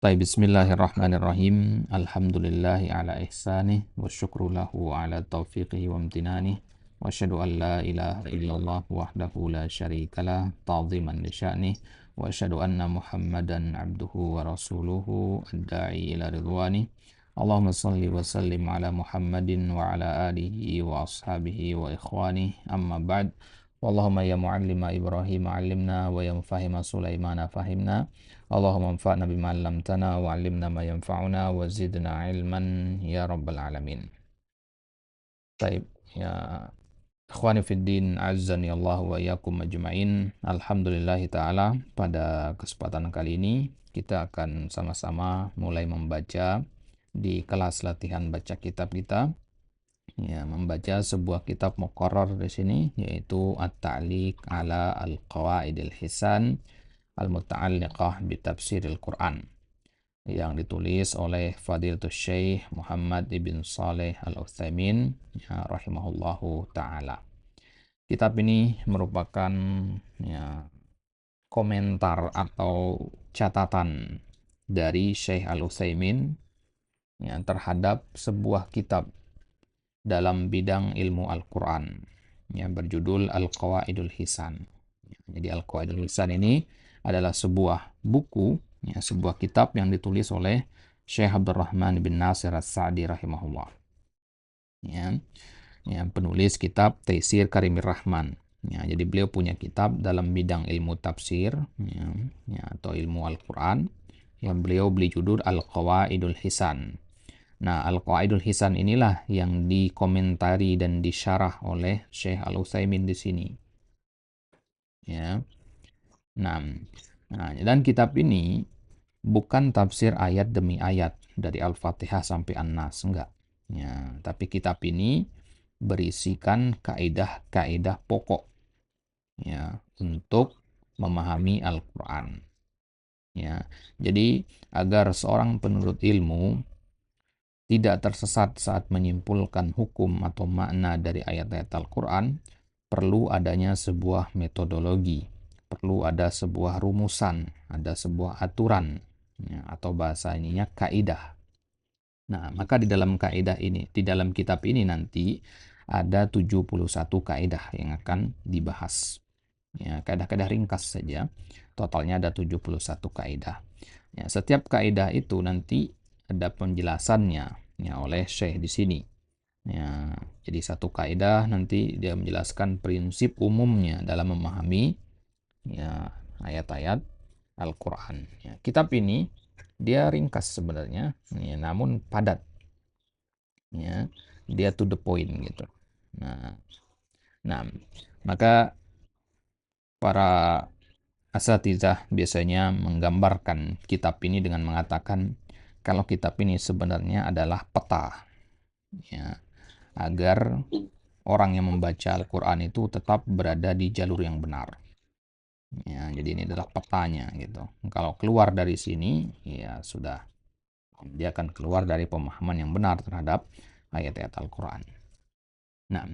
Baik, bismillahirrahmanirrahim. Alhamdulillahi ala ihsanih wa syukru lahu ala taufiqihi wa amtinanih wa asyhadu an la ilaha illallah wahdahu la syarikalah ta'ziman li sya'nih wa asyhadu anna Muhammadan abduhu wa rasuluhu ad-da'i ila ridwanih. Allahumma salli wa sallim ala Muhammadin wa ala alihi wa ashabihi wa ikhwanih. Amma ba'd. Wallahumma ya muallima Ibrahim 'allimna wa ya mufahima Sulaimana fahimna. Allahumma anfa'na bima 'allamtana wa 'allimna ma yanfa'una wa zidna ilman ya rabbal alamin. Baik, ya ikhwani fid din, azzani Allah wa iyyakum ajmain. Alhamdulillahi taala, pada kesempatan kali ini kita akan sama-sama mulai membaca di kelas latihan baca kitab kita. Ya, membaca sebuah kitab muqarrar di sini, yaitu At-Ta'liq ala Al-Qawaidil Hisan Al-Muta'alliqah bi Tafsiril Quran, yang ditulis oleh Fadilatul Syekh Muhammad ibn Saleh Al-Utsaimin, ya, rahimahullahu ta'ala. Kitab ini merupakan, ya, komentar atau catatan dari Syekh Al-Utsaimin, ya, terhadap sebuah kitab dalam bidang ilmu Al-Quran, yang berjudul Al-Qawaidul Hisan. Jadi Al-Qawaidul Hisan ini adalah sebuah buku, ya, sebuah kitab yang ditulis oleh Syekh Abdurrahman bin Nasir As-Sa'di rahimahullah. Ya, ya, penulis kitab Taisir Karimir Rahman. Ya, jadi beliau punya kitab dalam bidang ilmu tafsir, ya, ya, atau ilmu Al-Quran, yang beliau beri judul Al-Qawaidul Hisan. Nah, Al-Qawaidul Hisan inilah yang dikomentari dan disyarah oleh Syekh Al-Utsaimin di sini. Ya. Nah, dan kitab ini bukan tafsir ayat demi ayat dari Al-Fatihah sampai An-Nas, enggak. Ya, tapi kitab ini berisikan kaidah-kaidah pokok, ya, untuk memahami Al-Qur'an. Ya. Jadi agar seorang penuntut ilmu tidak tersesat saat menyimpulkan hukum atau makna dari ayat-ayat Al-Quran, perlu adanya sebuah metodologi, perlu ada sebuah rumusan, ada sebuah aturan, ya, atau bahasa ininya kaidah. Nah, maka di dalam kaidah ini, di dalam kitab ini nanti ada 71 kaidah yang akan dibahas. Ya, kaidah-kaidah ringkas saja. Totalnya ada 71 kaidah. Ya, setiap kaidah itu nanti ada penjelasannya, ya, oleh Syekh di sini. Ya, jadi satu kaidah nanti dia menjelaskan prinsip umumnya dalam memahami, ya, ayat-ayat Al-Qur'an. Ya, kitab ini dia ringkas sebenarnya, ya, namun padat. Ya, dia to the point gitu. Nah, maka para asatizah biasanya menggambarkan kitab ini dengan mengatakan kalau kitab ini sebenarnya adalah peta, ya, agar orang yang membaca Al-Quran itu tetap berada di jalur yang benar. Ya, jadi ini adalah petanya gitu. Kalau keluar dari sini, ya sudah, dia akan keluar dari pemahaman yang benar terhadap ayat-ayat Al-Quran. Nah,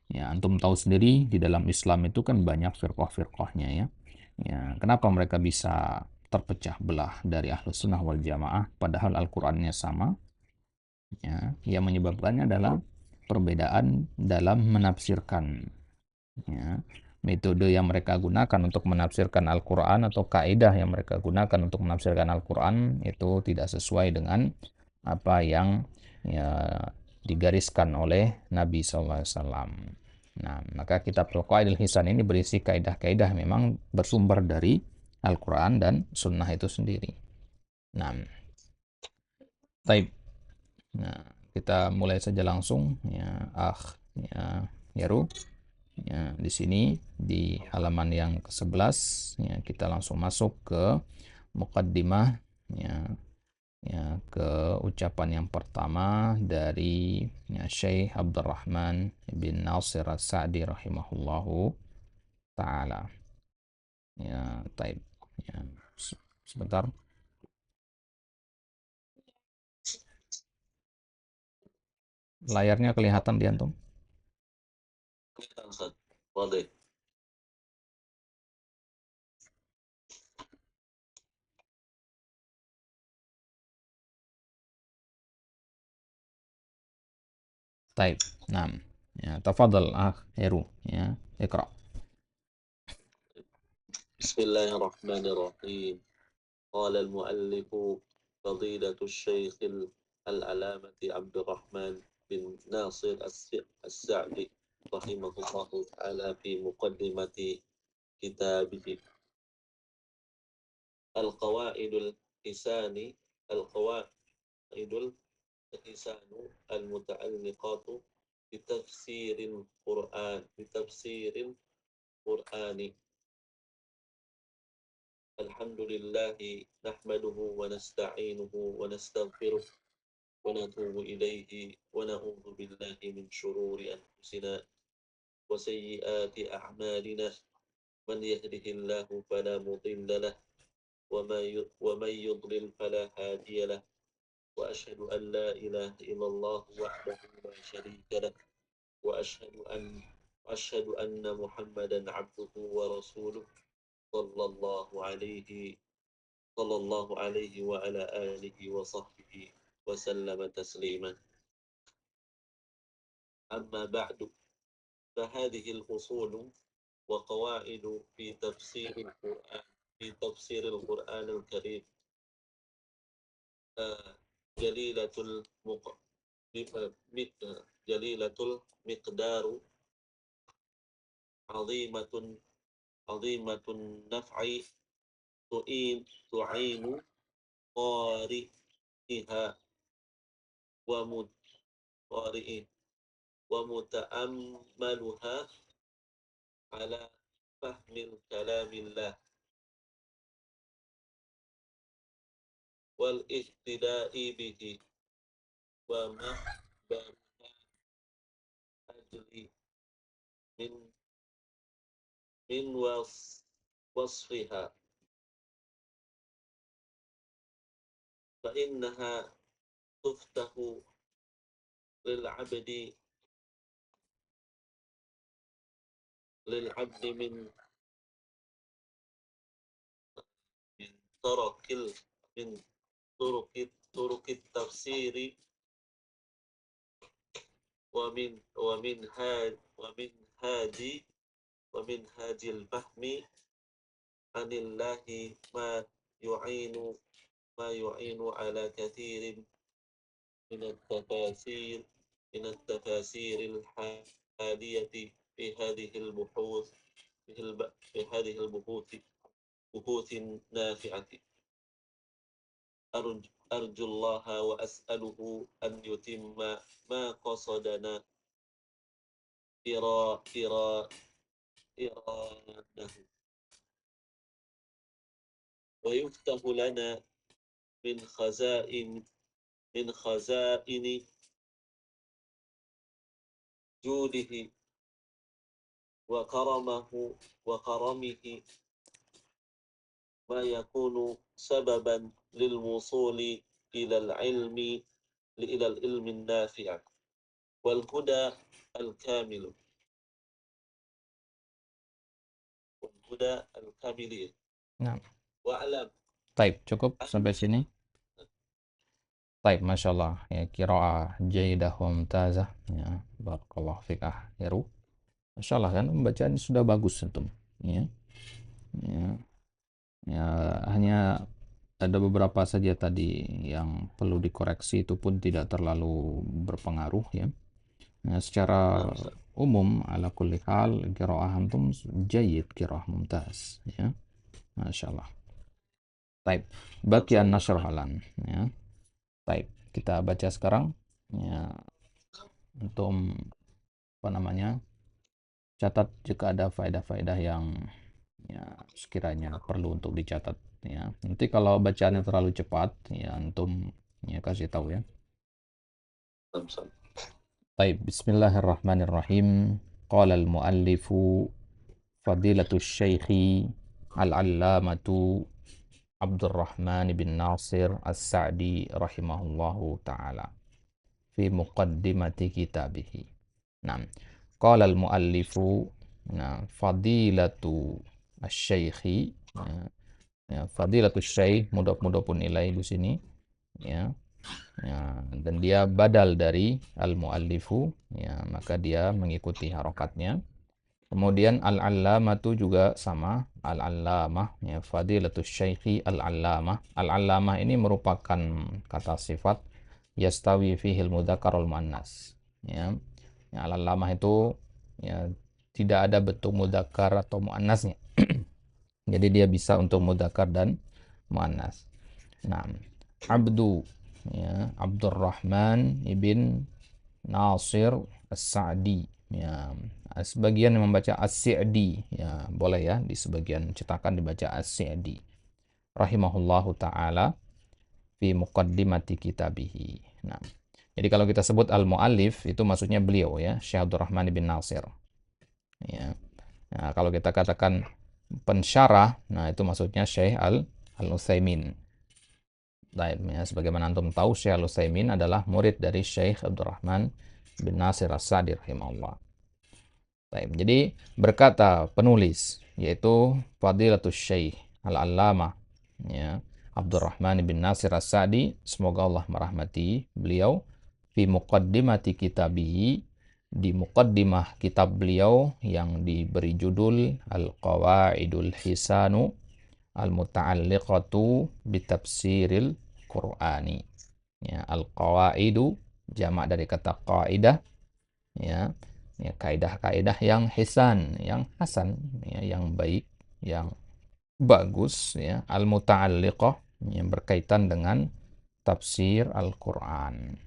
ya, antum tahu sendiri di dalam Islam itu kan banyak firqah-firqahnya, ya. Ya, kenapa mereka bisa terpecah belah dari Ahlus Sunnah wal Jamaah padahal Al-Qur'annya sama? Ya, yang menyebabkannya adalah perbedaan dalam menafsirkan. Ya, metode yang mereka gunakan untuk menafsirkan Al-Quran atau kaidah yang mereka gunakan untuk menafsirkan Al-Quran itu tidak sesuai dengan apa yang, ya, digariskan oleh Nabi SAW. Nah, maka kitab Al-Qawaidul Hisan ini berisi kaidah-kaidah memang bersumber dari Al-Quran dan Sunnah itu sendiri. Nah, baik. Nah, kita mulai saja langsung, ya, ya, Yaru. Ya, di sini di halaman yang ke-11, ya, kita langsung masuk ke muqaddimah, ya, ya, ke ucapan yang pertama dari, ya, Syekh Abdurrahman bin Nasir As-Sa'di rahimahullahu taala. Ya, taib. Ya, sebentar. Layarnya kelihatan di antum? طيب نعم ya tafadhal Heru ya اقرأ. بسم الله الرحمن الرحيم. قال المؤلف فضيلة الشيخ العلامة عبد الرحمن بن ناصر السعدي رحمه الله تعالى في مقدمة كتابه القواعد الحسان القواعد الحسان المتعلقات بتفسير القرآن. الحمد لله نحمده ونستعينه ونستغفره ونتوب إليه ونعوذ بالله من شرور أنفسنا وسيئات أعمالنا من يهده الله فلا مضل له ومن يضلل فلا هادي له وأشهد أن لا إله إلا الله وحده لا شريك له وأشهد أن محمدا عبده ورسوله صلى الله عليه صلى الله عليه وعلى آله وصحبه وسلم تسليما. أما بعد فهذه الأصول وقواعد في تفسير الكريم جليلة جليلة المقدار عظيمة النفع تعين قارئها ومتأملها على فهم كلام الله والاهتداء به ومحبرها أجل من وصفها فإنها تفتح للعبد من طرق من التفسير ومن هادي الفهم عن الله ما يعين على كثير من التفاسير الحالية في هذه البحوث النافعة. أرجو الله وأسأله أن يتم ما قصدنا إراده ويفتح لنا من خزائن جوده وكرمه ما يكون سببا للوصول إلى العلم النافع والهدى الكامل Nah, وأعلم. baik, cukup sampai sini. Baik, Masya Allah. Ya, qiraah jaidah wa mumtazah. Ya, barakallahu fiik Heru. Masya Allah kan, pembacaan sudah bagus antum. Ya, ya, ya, hanya ada beberapa saja tadi yang perlu dikoreksi, itu pun tidak terlalu berpengaruh ya. Nah, secara umum ala kulli hal qiraah antum jayyid, qiraah mumtaz ya. Masya Allah. Baik, baki an-nashr halan ya. Baik, kita baca sekarang ya, antum apa namanya? Catat jika ada faedah-faedah yang ya sekiranya perlu untuk dicatat ya. Nanti kalau bacaannya terlalu cepat ya antum ya kasih tahu ya. Baik, bismillahirrahmanirrahim. Qala al-muallifu fadilatul syekhi al-allamatu Abdurrahman bin Nasir As-Sa'di rahimahullahu ta'ala fi muqaddimati kitabihi. Nah, qala al-muallifu fadilatu asy-syaikhi ya, fadilatu syekh mudhaf mudhafun ilaih di sini ya. Ya, dan dia badal dari al-muallifu, ya, maka dia mengikuti harokatnya. Kemudian al-allamatu juga sama, al-allamah, ya, fadilatus syaikhi al-allamah. Al-allamah ini merupakan kata sifat yastawi fihil mudzakkar wal muannas. Ya. Ya, al-allamah itu ya tidak ada bentuk mudzakkar atau muannasnya. Jadi dia bisa untuk mudzakkar dan muannas. Nah, Abdu, ya, Abdurrahman ibn Nasir As-Sa'di, ya. Sebagian yang membaca As-Sa'di, ya, boleh ya, di sebagian cetakan dibaca As-Sa'di rahimahullahu taala fi muqaddimati kitabihi. Nah, jadi kalau kita sebut al-muallif itu maksudnya beliau, ya, Syekh Abdurrahman bin Nasir, ya. Nah, kalau kita katakan pensyarah, nah itu maksudnya Syekh Al-Utsaimin. Baik, ya, sebagaimana antum tahu, Syekh Al-Utsaimin adalah murid dari Syekh Abdurrahman bin Nasir As-Sa'di rahimahullah. Baik, jadi berkata penulis, yaitu Fadilatus Syekh Al-Allamah, ya, Abdurrahman bin Nasir As-Sa'di, semoga Allah merahmati beliau, fi muqaddimati kitabihi, di muqaddimah kitab beliau yang diberi judul Al-Qawaidul Hisanu al-muta'alliqatu bitafsiril Qur'ani. Ya, al-qawaidu jamak dari kata qaidah, ya. Ya, kaidah-kaidah yang hisan, yang hasan, ya, yang baik, yang bagus, ya, al-muta'alliqah, yang berkaitan dengan tafsir Al-Qur'an.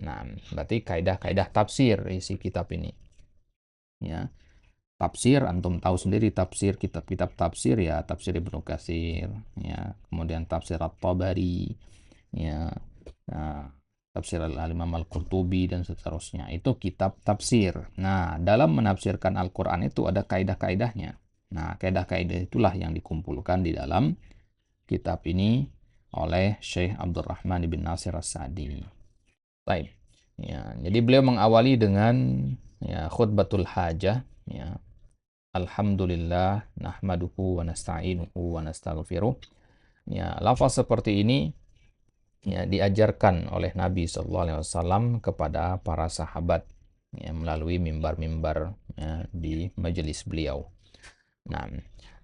Nah, berarti kaidah-kaidah tafsir isi kitab ini. Ya. Tafsir, antum tahu sendiri tafsir, kitab-kitab tafsir, ya, tafsir Ibnu Katsir, ya, kemudian tafsir At-Tabari, ya, nah, tafsir Al-Imam Al-Qurtubi dan seterusnya. Itu kitab tafsir. Nah, dalam menafsirkan Al-Qur'an itu ada kaidah-kaidahnya. Nah, kaidah-kaidah itulah yang dikumpulkan di dalam kitab ini oleh Syekh Abdurrahman bin Nasir As-Sa'di. Baik. Ya, jadi beliau mengawali dengan, ya, khutbatul hajah, ya. Alhamdulillah nahmaduhu wa nasta'inuhu wa nastaghfiruh. Ya, lafaz seperti ini, ya, diajarkan oleh Nabi SAW kepada para sahabat, ya, melalui mimbar-mimbar, ya, di majelis beliau. Nah,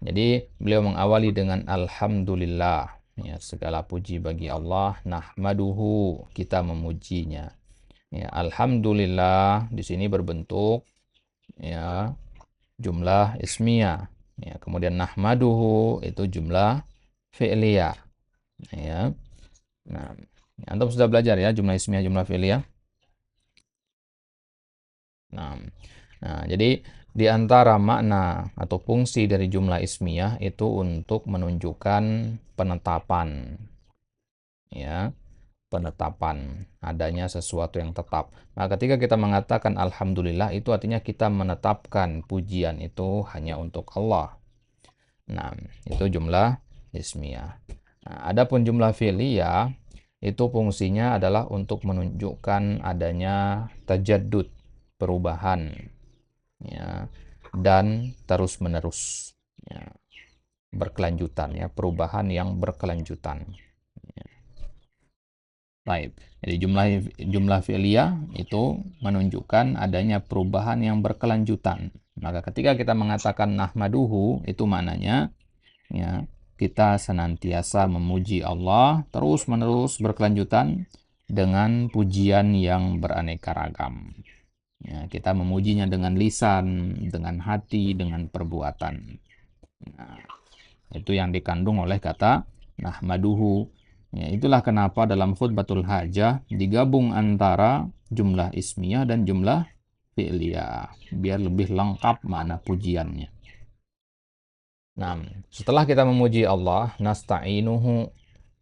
jadi beliau mengawali dengan alhamdulillah, ya, segala puji bagi Allah, nahmaduhu, kita memujinya. Ya, alhamdulillah di sini berbentuk, ya, jumlah ismiyah, ya, kemudian nahmaduhu itu jumlah fi'liyah, ya. Nah, antum sudah belajar ya jumlah ismiyah, jumlah fi'liyah. Nah, jadi di antara makna atau fungsi dari jumlah ismiyah itu untuk menunjukkan penetapan, ya, penetapan adanya sesuatu yang tetap. Nah, ketika kita mengatakan alhamdulillah, itu artinya kita menetapkan pujian itu hanya untuk Allah. Nah, itu jumlah ismiyah. Nah, adapun jumlah fi'liyah itu fungsinya adalah untuk menunjukkan adanya tajaddud, perubahan, ya, dan terus-menerus, ya, berkelanjutan, ya, perubahan yang berkelanjutan. Baik, jadi jumlah fi'liyah itu menunjukkan adanya perubahan yang berkelanjutan. Maka ketika kita mengatakan nahmaduhu, itu maknanya, ya, kita senantiasa memuji Allah terus-menerus berkelanjutan dengan pujian yang beraneka ragam. Ya, kita memujinya dengan lisan, dengan hati, dengan perbuatan. Nah, itu yang dikandung oleh kata nahmaduhu. Ya, itulah kenapa dalam khutbatul hajah digabung antara jumlah ismiyah dan jumlah fi'liyah, biar lebih lengkap makna pujiannya. Nah, setelah kita memuji Allah, nasta'inuhu,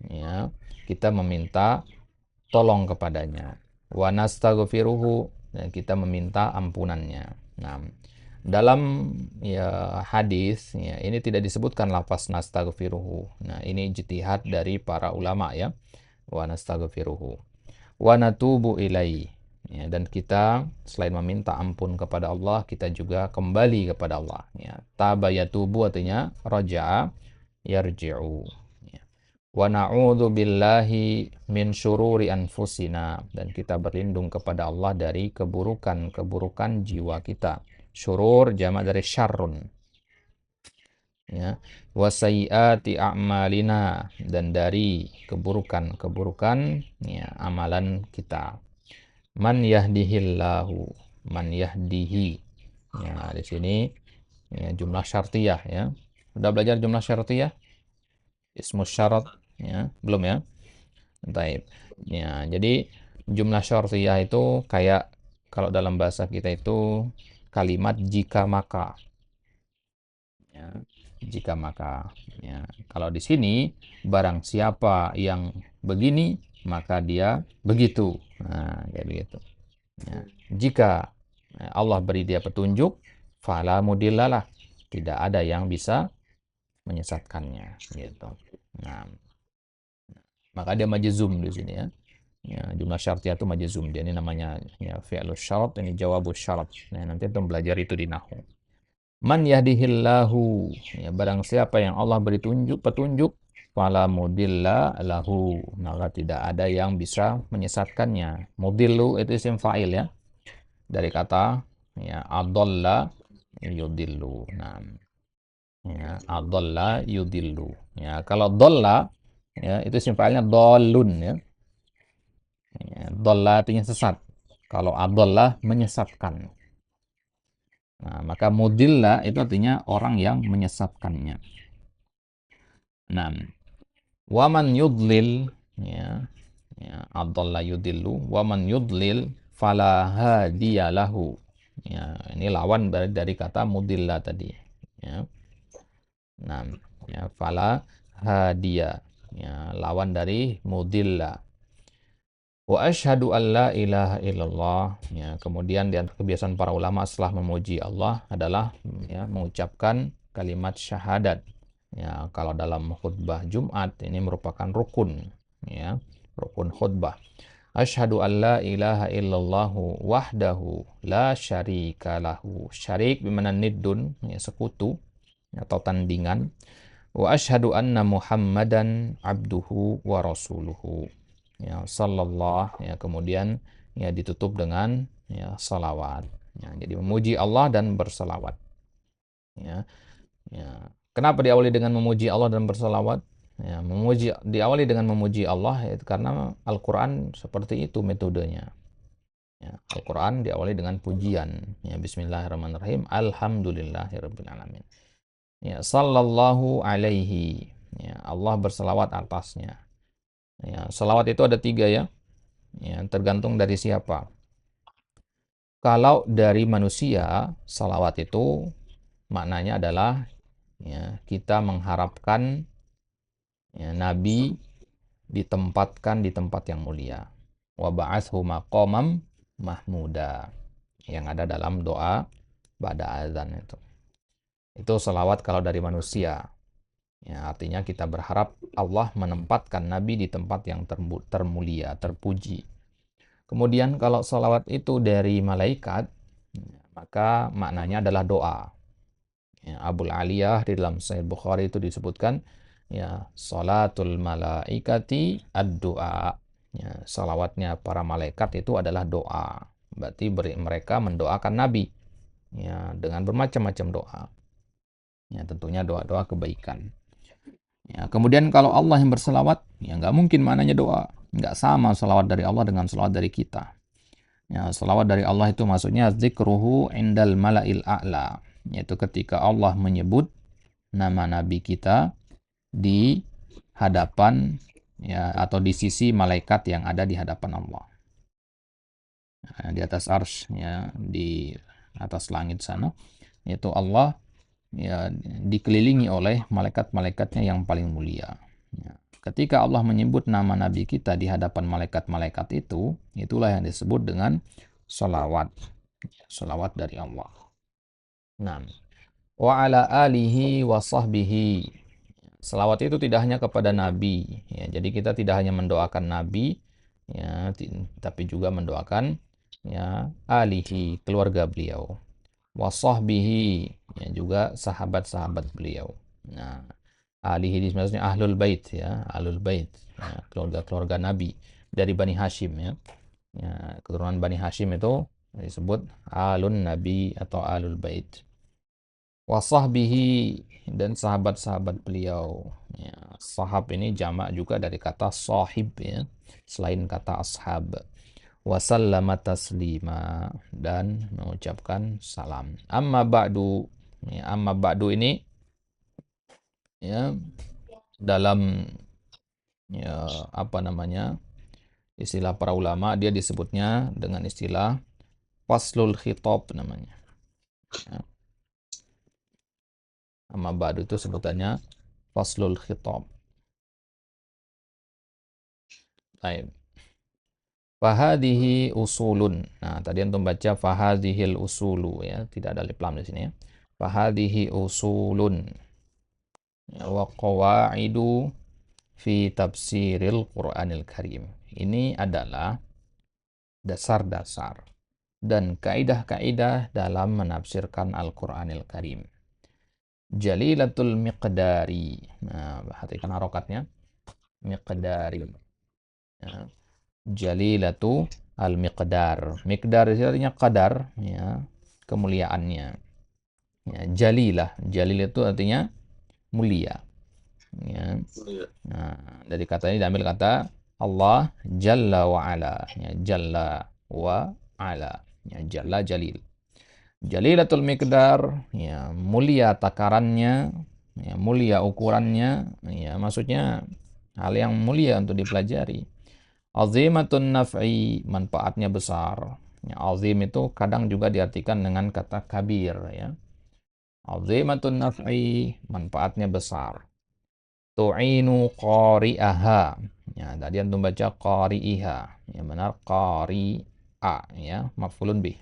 ya, kita meminta tolong kepadanya. Wa nastaghfiruhu, dan kita meminta ampunannya. Nah, dalam, ya, hadis, ya, ini tidak disebutkan lafaz nastaghfiruhu. Nah, ini ijtihad dari para ulama, ya. Wa nastaghfiruhu. Wa natubu ilaihi. Ya, dan kita selain meminta ampun kepada Allah, kita juga kembali kepada Allah. Ya, taba yatubu artinya raja'a yarji'u. Ya. Wa na'udzu billahi min syururi anfusina, dan kita berlindung kepada Allah dari keburukan-keburukan jiwa kita. Syurur jamak dari syarrun, ya. Wa sayyiati a'malina, dan dari keburukan-keburukan, ya, amalan kita. Man yahdihillahu, man yahdihi. Ya, di sini ya, jumlah syartiyah, ya. Sudah belajar jumlah syartiyah? Ismu syarat, ya, belum ya? Taib. Ya, jadi jumlah syartiyah itu kayak kalau dalam bahasa kita itu kalimat jika maka. Ya, jika maka. Ya, kalau di sini barang siapa yang begini maka dia begitu. Nah, kayak begitu. Ya, jika Allah beri dia petunjuk, fala mudillalah. Tidak ada yang bisa menyesatkannya, gitu. Nah, maka dia majzum di sini, ya. Ya, jumlah syartiyah itu majzum. Dia ini namanya ya fi'lus syarat, ini jawabus syarat. Nah, nanti antum belajar itu di nahwu. Man yahdihillahu, ya, barang siapa yang Allah beri petunjuk, fala mudilla lahu, maka tidak ada yang bisa menyesatkannya. Mudillu itu isim fa'il, ya, dari kata ya adalla yudillu. Nah, ya, adalla yudillu. Ya, kalau dolla, ya, itu isim fa'ilnya dolun, ya. Ya, dolla artinya sesat. Kalau adalla menyesatkan. Nah, maka mudilla itu artinya orang yang menyesatkannya. Nah, waman yudlil, ya, ya, adalla yudillu, waman yudlil fala hadiyalahu. Ya, ini lawan dari kata mudilla tadi. Ya. Nah, ya, fala hadiya. Ya, lawan dari mudilla. Wa asyhadu an la ilaha illallah. Ya, kemudian di antara kebiasaan para ulama setelah memuji Allah adalah ya, mengucapkan kalimat syahadat. Ya, kalau dalam khutbah Jumat ini merupakan rukun, ya, rukun khutbah. Asyhadu an la ilaha illallahu wahdahu la syarika lahu. Syarik bermakna niddun, ya, sekutu atau tandingan. Wa asyhadu anna Muhammadan abduhu wa rasuluhu. Ya, sallallahu, ya, kemudian ya ditutup dengan ya salawat. Ya, jadi memuji Allah dan bersalawat. Ya, ya. Kenapa diawali dengan memuji Allah dan bersalawat? Ya, diawali dengan memuji Allah itu karena Al-Qur'an seperti itu metodenya. Ya, Al-Qur'an diawali dengan pujian. Ya, bismillahirrahmanirrahim. Alhamdulillahirabbil alamin. Ya, sallallahu alaihi. Ya, Allah bersalawat atasnya. Ya, salawat itu ada 3, ya. Ya, tergantung dari siapa. Kalau dari manusia, salawat itu maknanya adalah ya, kita mengharapkan ya, Nabi ditempatkan di tempat yang mulia. Wa ba'athu maqamam mahmuda, yang ada dalam doa ba'da azan itu. Itu salawat kalau dari manusia. Ya, artinya kita berharap Allah menempatkan Nabi di tempat yang termulia, terpuji. Kemudian kalau salawat itu dari malaikat, maka maknanya adalah doa. Ya, Abul Aliyah di dalam Sahih Bukhari itu disebutkan, ya, salatul malaikati ad-doa. Ya, salawatnya para malaikat itu adalah doa. Berarti mereka mendoakan Nabi, ya, dengan bermacam-macam doa. Ya, tentunya doa-doa kebaikan. Ya, kemudian kalau Allah yang berselawat, ya nggak mungkin maknanya doa. Nggak sama selawat dari Allah dengan selawat dari kita. Ya, selawat dari Allah itu maksudnya zikruhu indal mala'il a'la. Yaitu ketika Allah menyebut nama Nabi kita di hadapan, ya, atau di sisi malaikat yang ada di hadapan Allah. Nah, di atas arsy, ya, di atas langit sana, yaitu Allah ya dikelilingi oleh malaikat-malaikatnya yang paling mulia. Ya. Ketika Allah menyebut nama Nabi kita di hadapan malaikat-malaikat itu, itulah yang disebut dengan salawat. Salawat dari Allah. Nah, wa ala alihi wa sahbihi. Salawat itu tidak hanya kepada Nabi. Ya, jadi kita tidak hanya mendoakan Nabi, ya, tapi juga mendoakan ya alihi, keluarga beliau. Wa sahbihi, ya, juga sahabat-sahabat beliau. Nah, Alihi di maksudnya ahlul bait ya, ahlul bait. Ya, keluarga Nabi dari Bani Hashim ya. Ya, keturunan Bani Hashim itu disebut alun Nabi atau alul bait. Wasahbihi dan sahabat-sahabat beliau. Ya, sahab ini jamak juga dari kata sahib ya, selain kata ashab. Wasallama taslima dan mengucapkan salam. Amma ba'du. Ya, amma ba'du ini ya dalam ya apa namanya? Istilah para ulama dia disebutnya dengan istilah faslul khitab namanya. Ya. Amma ba'du itu sebutannya faslul khitab. Baik. Fahadihi usulun. Nah, tadi antum baca fahadihil usulu ya, tidak ada alif lam di sini ya. Fahadihi usulun ya, wa qawaidu fi tafsiril Qur'anil Karim. Ini adalah dasar-dasar dan kaidah-kaidah dalam menafsirkan Al-Qur'anil Karim. Jalilatul miqdari. Nah, perhatikan harokatnya. Miqdari. Ya. Jalilatu al-miqdar. Miqdar itu artinya qadar, ya, kemuliaannya. Ya, jalilah. Jalil itu artinya mulia. Ya. Iya. Nah, dari kata ini diambil kata Allah Jalla wa Ala. Ya, Jalla wa Ala. Ya, Jalla Jalil. Jalilatul miqdar, ya, mulia takarannya, ya, mulia ukurannya, ya, maksudnya hal yang mulia untuk dipelajari. Azimatun naf'i, manfaatnya besar. Ya, azim itu kadang juga diartikan dengan kata kabir ya. Azimatun naf'i, manfaatnya besar. Tu'inu qari'aha. Ya, tadi antum baca qari'iha. Ya benar qari'a ya, maf'ulun bih.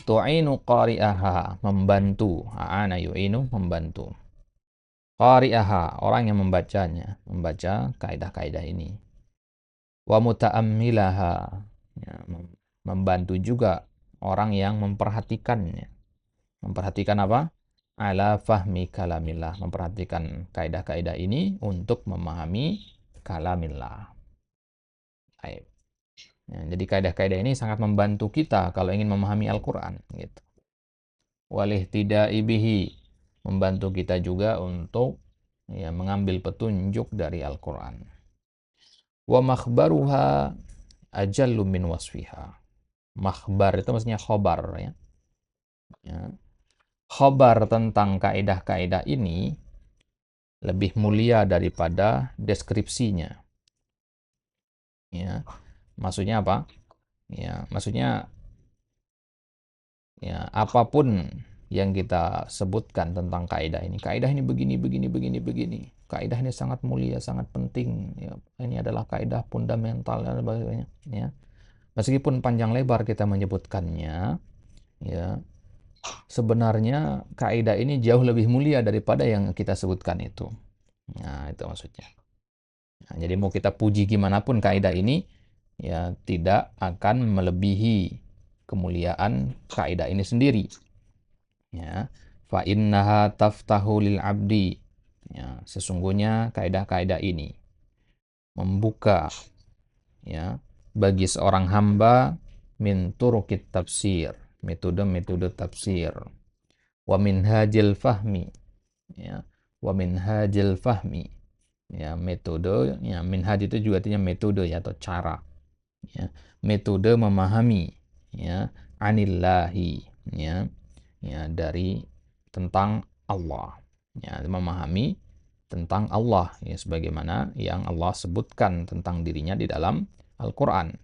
Tu'inu qari'aha, membantu. A'ana yu'inu, membantu. Qari'aha, orang yang membacanya, membaca kaidah-kaidah ini. Wa muta'ammilaha, ya, membantu juga orang yang memperhatikannya. Memperhatikan apa? Ala fahmi kalamillah, memperhatikan kaidah-kaidah ini untuk memahami kalamillah. Baik. Ya, jadi kaidah-kaidah ini sangat membantu kita kalau ingin memahami Al-Qur'an gitu. Walihtidai bihi, membantu kita juga untuk ya, mengambil petunjuk dari Al-Qur'an. Wa makhbaruha ajallu min wasfiha. Makhbar itu maksudnya khobar ya. Ya. Khobar tentang kaidah-kaidah ini lebih mulia daripada deskripsinya. Ya. Maksudnya apa? Ya, maksudnya ya apapun yang kita sebutkan tentang kaidah ini begini begini begini begini. Kaidah ini sangat mulia, sangat penting. Ya, ini adalah kaidah fundamental dan sebagainya. Ya. Meskipun panjang lebar kita menyebutkannya, ya sebenarnya kaidah ini jauh lebih mulia daripada yang kita sebutkan itu. Nah, itu maksudnya. Nah, jadi mau kita puji gimana pun kaidah ini, ya tidak akan melebihi kemuliaan kaidah ini sendiri. Ya, fa innaha taftahu lil abdi. Ya, sesungguhnya kaidah-kaidah ini membuka ya bagi seorang hamba min turuqit tafsir, metode-metode tafsir, wa minhajil fahmi, ya, wa minhajil fahmi, ya, metode, ya, minhaj itu juga artinya metode ya atau cara, ya, metode memahami, ya, anillahi, ya, dari tentang Allah, ya, memahami tentang Allah, ya, sebagaimana yang Allah sebutkan tentang dirinya di dalam Al-Quran.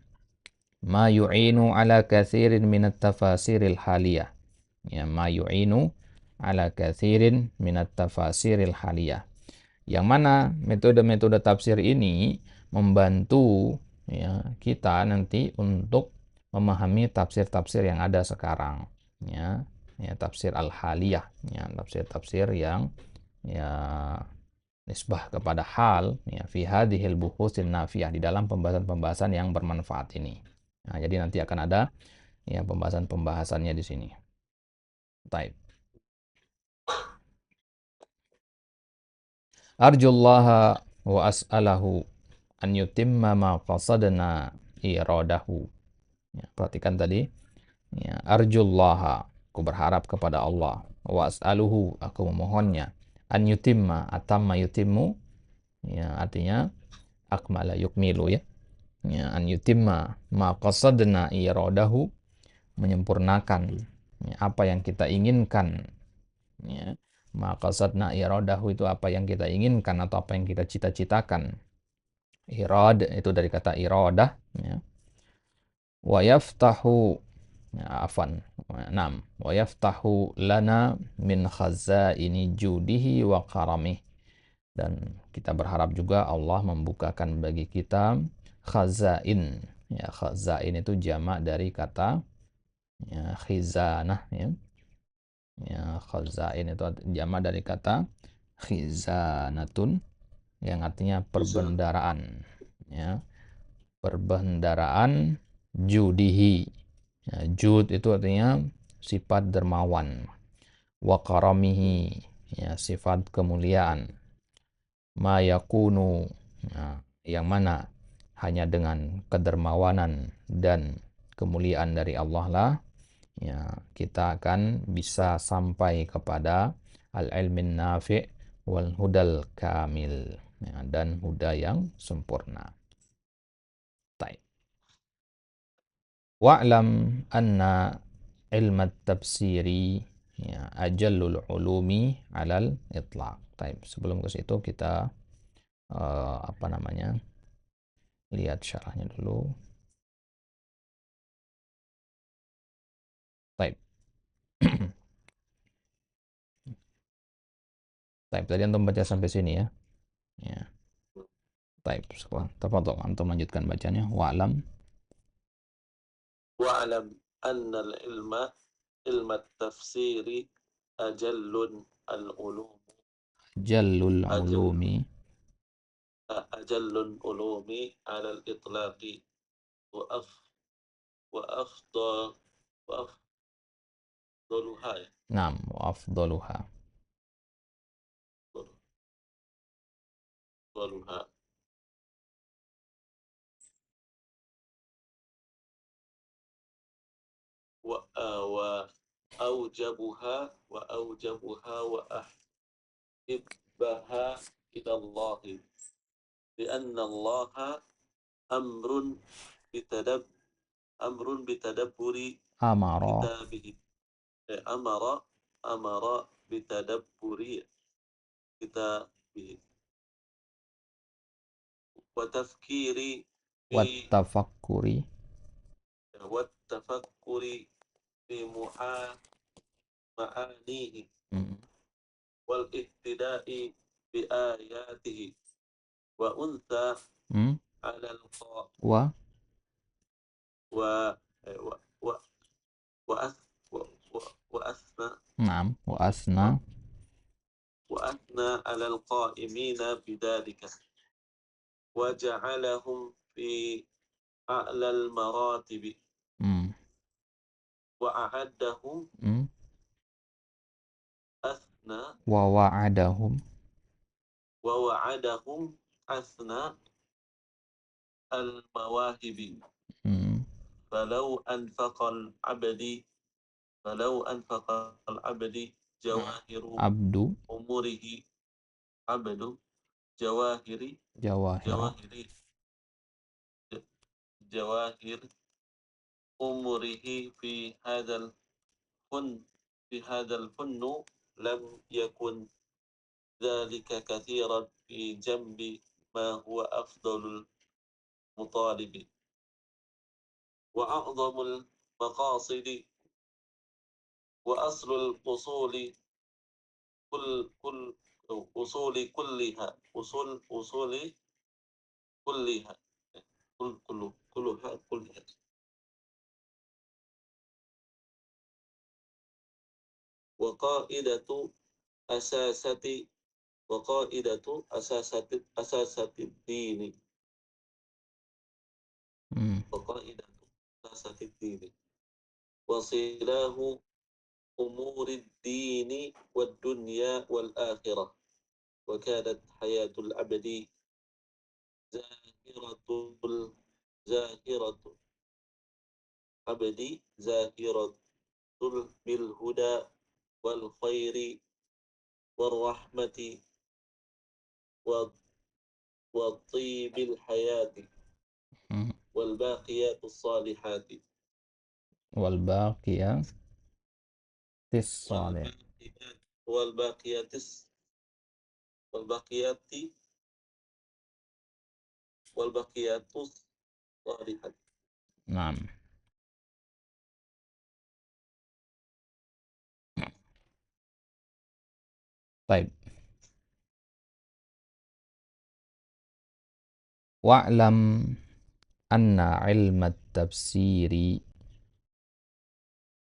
Ma yu'inu ala kathirin minat tafasiril haliyah. Ya, ma yu'inu ala kathirin minat tafasiril haliyah. Yang mana metode-metode tafsir ini membantu ya, kita nanti untuk memahami tafsir-tafsir yang ada sekarang. Ya, ya tafsir al-haliyah, ya, tafsir-tafsir yang ya nisbah kepada hal ya fi hadhil buhusin nafiyah di dalam pembahasan-pembahasan yang bermanfaat ini. Nah, jadi nanti akan ada ya pembahasan-pembahasannya di sini. Baik. Arjullaha wa as'alahu an yutimma ma qasadna iradahu. Ya, perhatikan tadi. Ya, arjullaha, aku berharap kepada Allah. Wa as'aluhu, aku memohonnya. An yutimma, atamma yutimmu, ya, artinya akmala yukmilu ya. Ya, an yutimma ma qasadna iradahu, menyempurnakan ya, apa yang kita inginkan ya. Ma qasadna iradahu itu apa yang kita inginkan atau apa yang kita cita-citakan. Irad itu dari kata iradah ya. Wa yaftahu ya, afan. Naam, wa yaftahu lana min khazaini judihi wa karamih. Dan kita berharap juga Allah membukakan bagi kita khazain. Ya, khazain itu jamak dari kata ya, khizanah ya. Ya, khazain itu jamak dari kata khizanatun yang artinya perbendaraan ya. Perbendaraan judihi. Ya, jud itu artinya sifat dermawan. Wa karamihi, ya, sifat kemuliaan. Ma yakunu, ya, yang mana hanya dengan kedermawanan dan kemuliaan dari Allah lah ya kita akan bisa sampai kepada al-ilmin nafi' wal hudal kamil ya, dan huda yang sempurna. Baik. Wa'lam anna ilmu tafsiri ya ajallul ulumi alal itlaq. Baik, sebelum ke situ kita apa namanya? Lihat syarahnya dulu. Baik. Baik, tadi antum baca sampai sini ya. Ya. Baik, sekarang tafadhol antum lanjutkan bacanya. Wa'lam واعلم أن العلم علم التفسير أجل العلوم jallul أجل ulumi. أجل العلوم على الإطلاق وأف وأفضل وأفضلها Naam, wa afdaluha. أفضلها وأوجبها وأحبها إلى الله لأن الله أمر بتدبر أمر بتدبر Amara. كتابه أمر أمر بتدبر كتابه وتفكير في Wattafakkuri. والتفكر في معانيه Hmm. والاهتداء بآياته وأنثى Hmm. على القاء Wa. و و و وأث وأثنى Naam, wa asna. وأثنى على القائمين بذلك وجعلهم في أعلى المراتب Hmm. وأعدهم Hmm. أثنى Wa wa'adahum. ووعدهم أثنى المواهب Hmm. فلو أنفق العبد فلو أنفق العبد جواهر Abdu. أموره عبد جواهر Jawahira. جواهر جواهر أموره في هذا الفن لم يكن ذلك كثيرا في جنب ما هو أفضل المطالب وأعظم المقاصد وأصل الأصول كل أصول كلها أصول كلها كلها وقائدة أساسة وقائدة أساسة الدين Hmm. وقائدة أساسة الدين وصلاه أمور الدين والدنيا والآخرة وكانت حياة العبد زاهرة العبد زاهرة بالهدى والخير والرحمة وطيب الحياة والباقيات الصالحات والباقيات الصالحات. والباقيات والباقيات الصالحات. نعم. طيب. wa'lam anna ilma tafsiri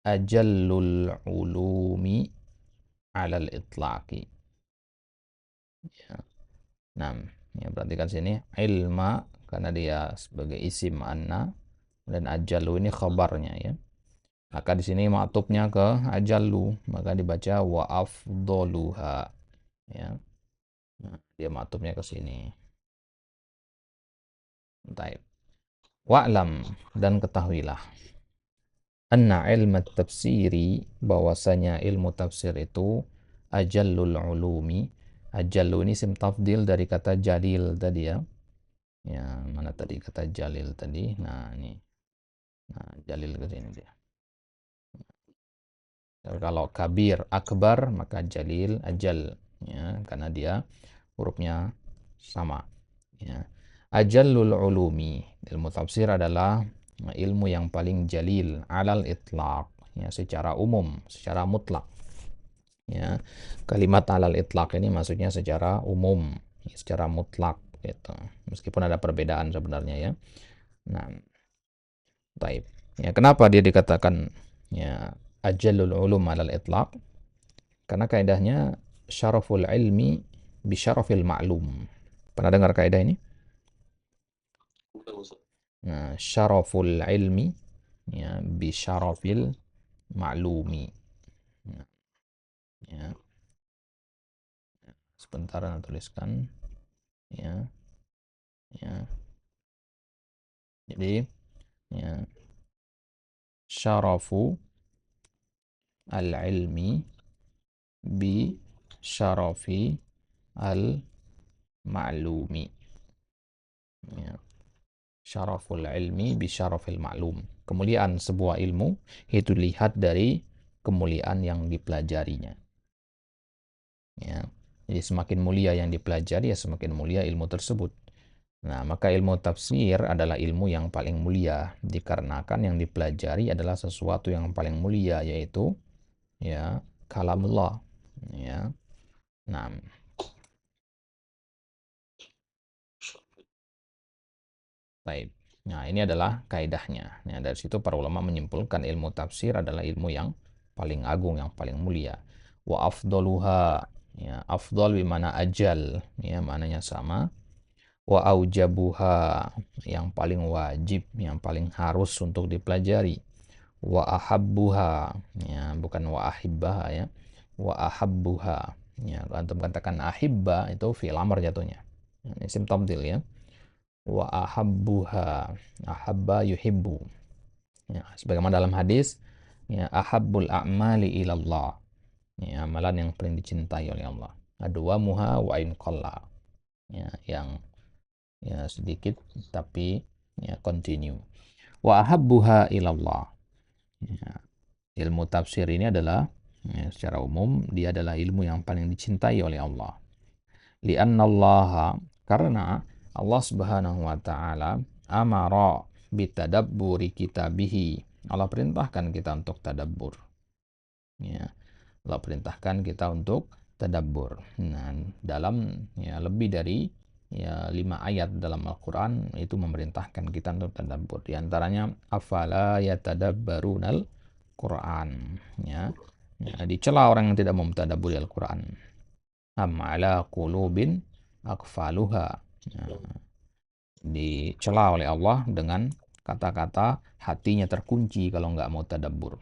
ajallul ulumi alal itlaqi. Ya. Nah, ya perhatikan sini ilma karena dia sebagai isim anna dan ajallu ini khabarnya ya. Maka di sini ma'tufnya ke ajallu, maka dibaca wa afdoluha ya. Nah, dia ma'tufnya ke sini. Baik. Wa'lam dan ketahuilah anna ilmu tafsiri bahwasanya ilmu tafsir itu ajallul ulumi. Ajallu ini isim tafdil dari kata jalil tadi ya. Ya, mana tadi kata jalil tadi? Nah, ini. Nah, jalil ke sini dia. Kalau kabir, akbar, maka jalil, ajal ya, karena dia hurufnya sama ya. Ajallul ulumi, ilmu tafsir adalah ilmu yang paling jalil alal itlaq ya, secara umum, secara mutlak ya. Kalimat alal itlaq ini maksudnya secara umum ya, secara mutlak gitu, meskipun ada perbedaan sebenarnya ya. Nah, baik ya, kenapa dia dikatakan ya ajallul ulum alal itlaq? Karena kaidahnya syaraful ilmi bi syarafil ma'lum. Pernah dengar kaidah ini? Nah, syaraful ilmi ya bi syarafil ma'lumi. Nah, ya. Sebentar saya tuliskan ya. Ya. Jadi ya syarafu al-ilmi bi syarafi al-ma'lumi. Ya. Syaraful ilmi bi syarafil ma'lum. Kemuliaan sebuah ilmu itu dilihat dari kemuliaan yang dipelajarinya. Ya. Jadi semakin mulia yang dipelajari, ya semakin mulia ilmu tersebut. Nah, maka ilmu tafsir adalah ilmu yang paling mulia dikarenakan yang dipelajari adalah sesuatu yang paling mulia, yaitu ya kalamullah. Ya. Nah, baik. Nah, ini adalah kaidahnya. Nah, dari situ para ulama menyimpulkan ilmu tafsir adalah ilmu yang paling agung, yang paling mulia. Wa afdaluha, ya, afdal bimana ajal, ya, maknanya sama. Wa aujabuha, yang paling wajib, yang paling harus untuk dipelajari. Wa ahabbuha, ya, bukan wa ahibbaha ya. Wa ahabbuha. Ya, kalau antum katakan ahibba itu fi'il amr jatuhnya. Ini isim tafdhil ya. Wa ahabbuha, ahabba yuhibbu ya, sebagaimana dalam hadis ya, ahabbul a'mali ilallah ya, amalan yang paling dicintai oleh Allah adwamuha wa in qalla ya, yang ya sedikit tapi ya continue. Wa ahabbuha ilallah ya, ilmu tafsir ini adalah ya, secara umum dia adalah ilmu yang paling dicintai oleh Allah. Li'annallaha, karena Allah Subhanahu wa taala amara bitadabburi kitabihi. Allah perintahkan kita untuk tadabbur. Ya, Allah perintahkan kita untuk tadabbur. Nah, dalam ya lebih dari ya 5 ayat dalam Al-Qur'an itu memerintahkan kita untuk tadabbur. Di antaranya afala yatadabbarunal Qur'an ya. Ya, dicela orang yang tidak mau mentadabburi Al-Qur'an. Am ala qulubin akfaluha. Nah, dicela oleh Allah dengan kata-kata hatinya terkunci kalau nggak mau tadabbur.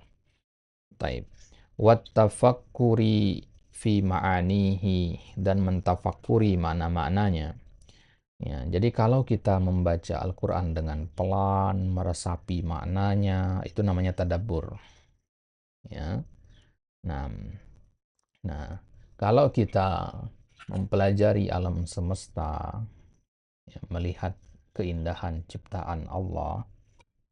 Taib. Wattafakkuri fi ma'anihi, dan mentafakuri makna-maknanya. Ya, jadi kalau kita membaca Al-Quran dengan pelan, meresapi maknanya, itu namanya tadabbur. Ya. Nah, nah, kalau kita mempelajari alam semesta, ya, melihat keindahan ciptaan Allah,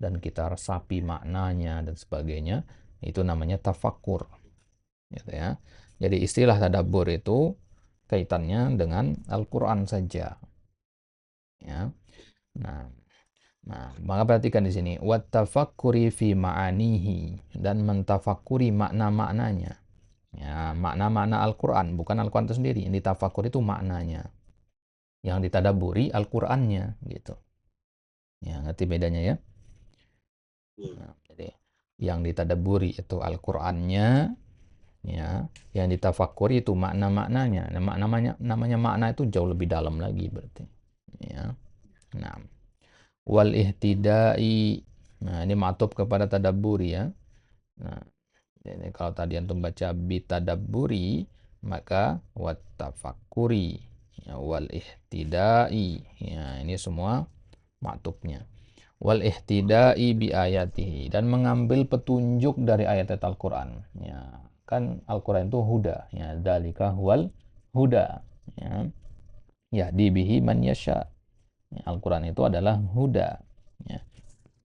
dan kita resapi maknanya dan sebagainya, itu namanya tafakkur. Gitu ya. Jadi istilah tadabbur itu kaitannya dengan Al-Quran saja. Ya. Nah, maka perhatikan di sini wattafakkuri fi ma'anihi, dan mentafakuri makna-maknanya. Ya, makna-makna Al-Qur'an, bukan Al-Qur'an itu sendiri. Yang ditafakuri itu maknanya. Yang ditadaburi Al-Qur'annya gitu. Ya, ngerti bedanya ya? Nah, jadi yang ditadaburi itu Al-Qur'annya, ya. Yang ditafakuri itu makna-maknanya. Nah, namanya makna itu jauh lebih dalam lagi berarti. Ya. Nah, wal ihtidai. Nah, ini ma'tuf kepada tadabburi ya. Nah, jadi kalau tadi antum baca bitadabburi, maka wattafakkuri, ya, wal ihtidai. Ya, ini semua ma'tufnya. Wal ihtidai bi ayatihi, dan mengambil petunjuk dari ayat-ayat Al-Qur'an. Ya, kan Al-Qur'an itu huda, ya, dzalika huwal huda. Ya. Yahdi bihi man yasha. Ya, Al-Quran itu adalah huda. Ya.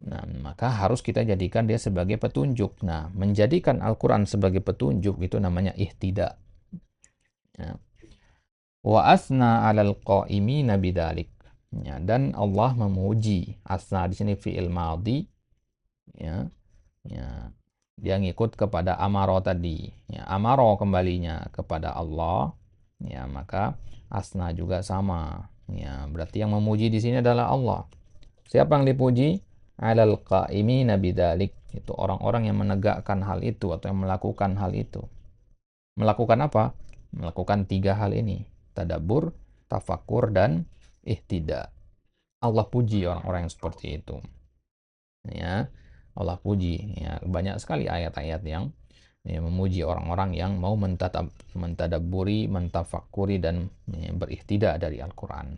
Nah, maka harus kita jadikan dia sebagai petunjuk. Nah, menjadikan Al-Quran sebagai petunjuk itu namanya ihtida. Ya. Wa asna 'alal qa'imina bidzalik. Ya, dan Allah memuji. Asna di sini fi'il madhi. Ya. Ya. Dia ngikut kepada amaro tadi. Ya, amaro kembalinya kepada Allah. Ya, maka asna juga sama. Ya, berarti yang memuji di sini adalah Allah. Siapa yang dipuji? Alal qa'imina bidzalik. Itu orang-orang yang menegakkan hal itu atau yang melakukan hal itu. Melakukan apa? Melakukan 3 hal ini. Tadabbur, tafakur, dan ihtida. Allah puji orang-orang yang seperti itu. Ya, Allah puji. Ya, banyak sekali ayat-ayat yang memuji orang-orang yang mau mentadabburi, mentafakuri, dan berihtida dari Al-Quran.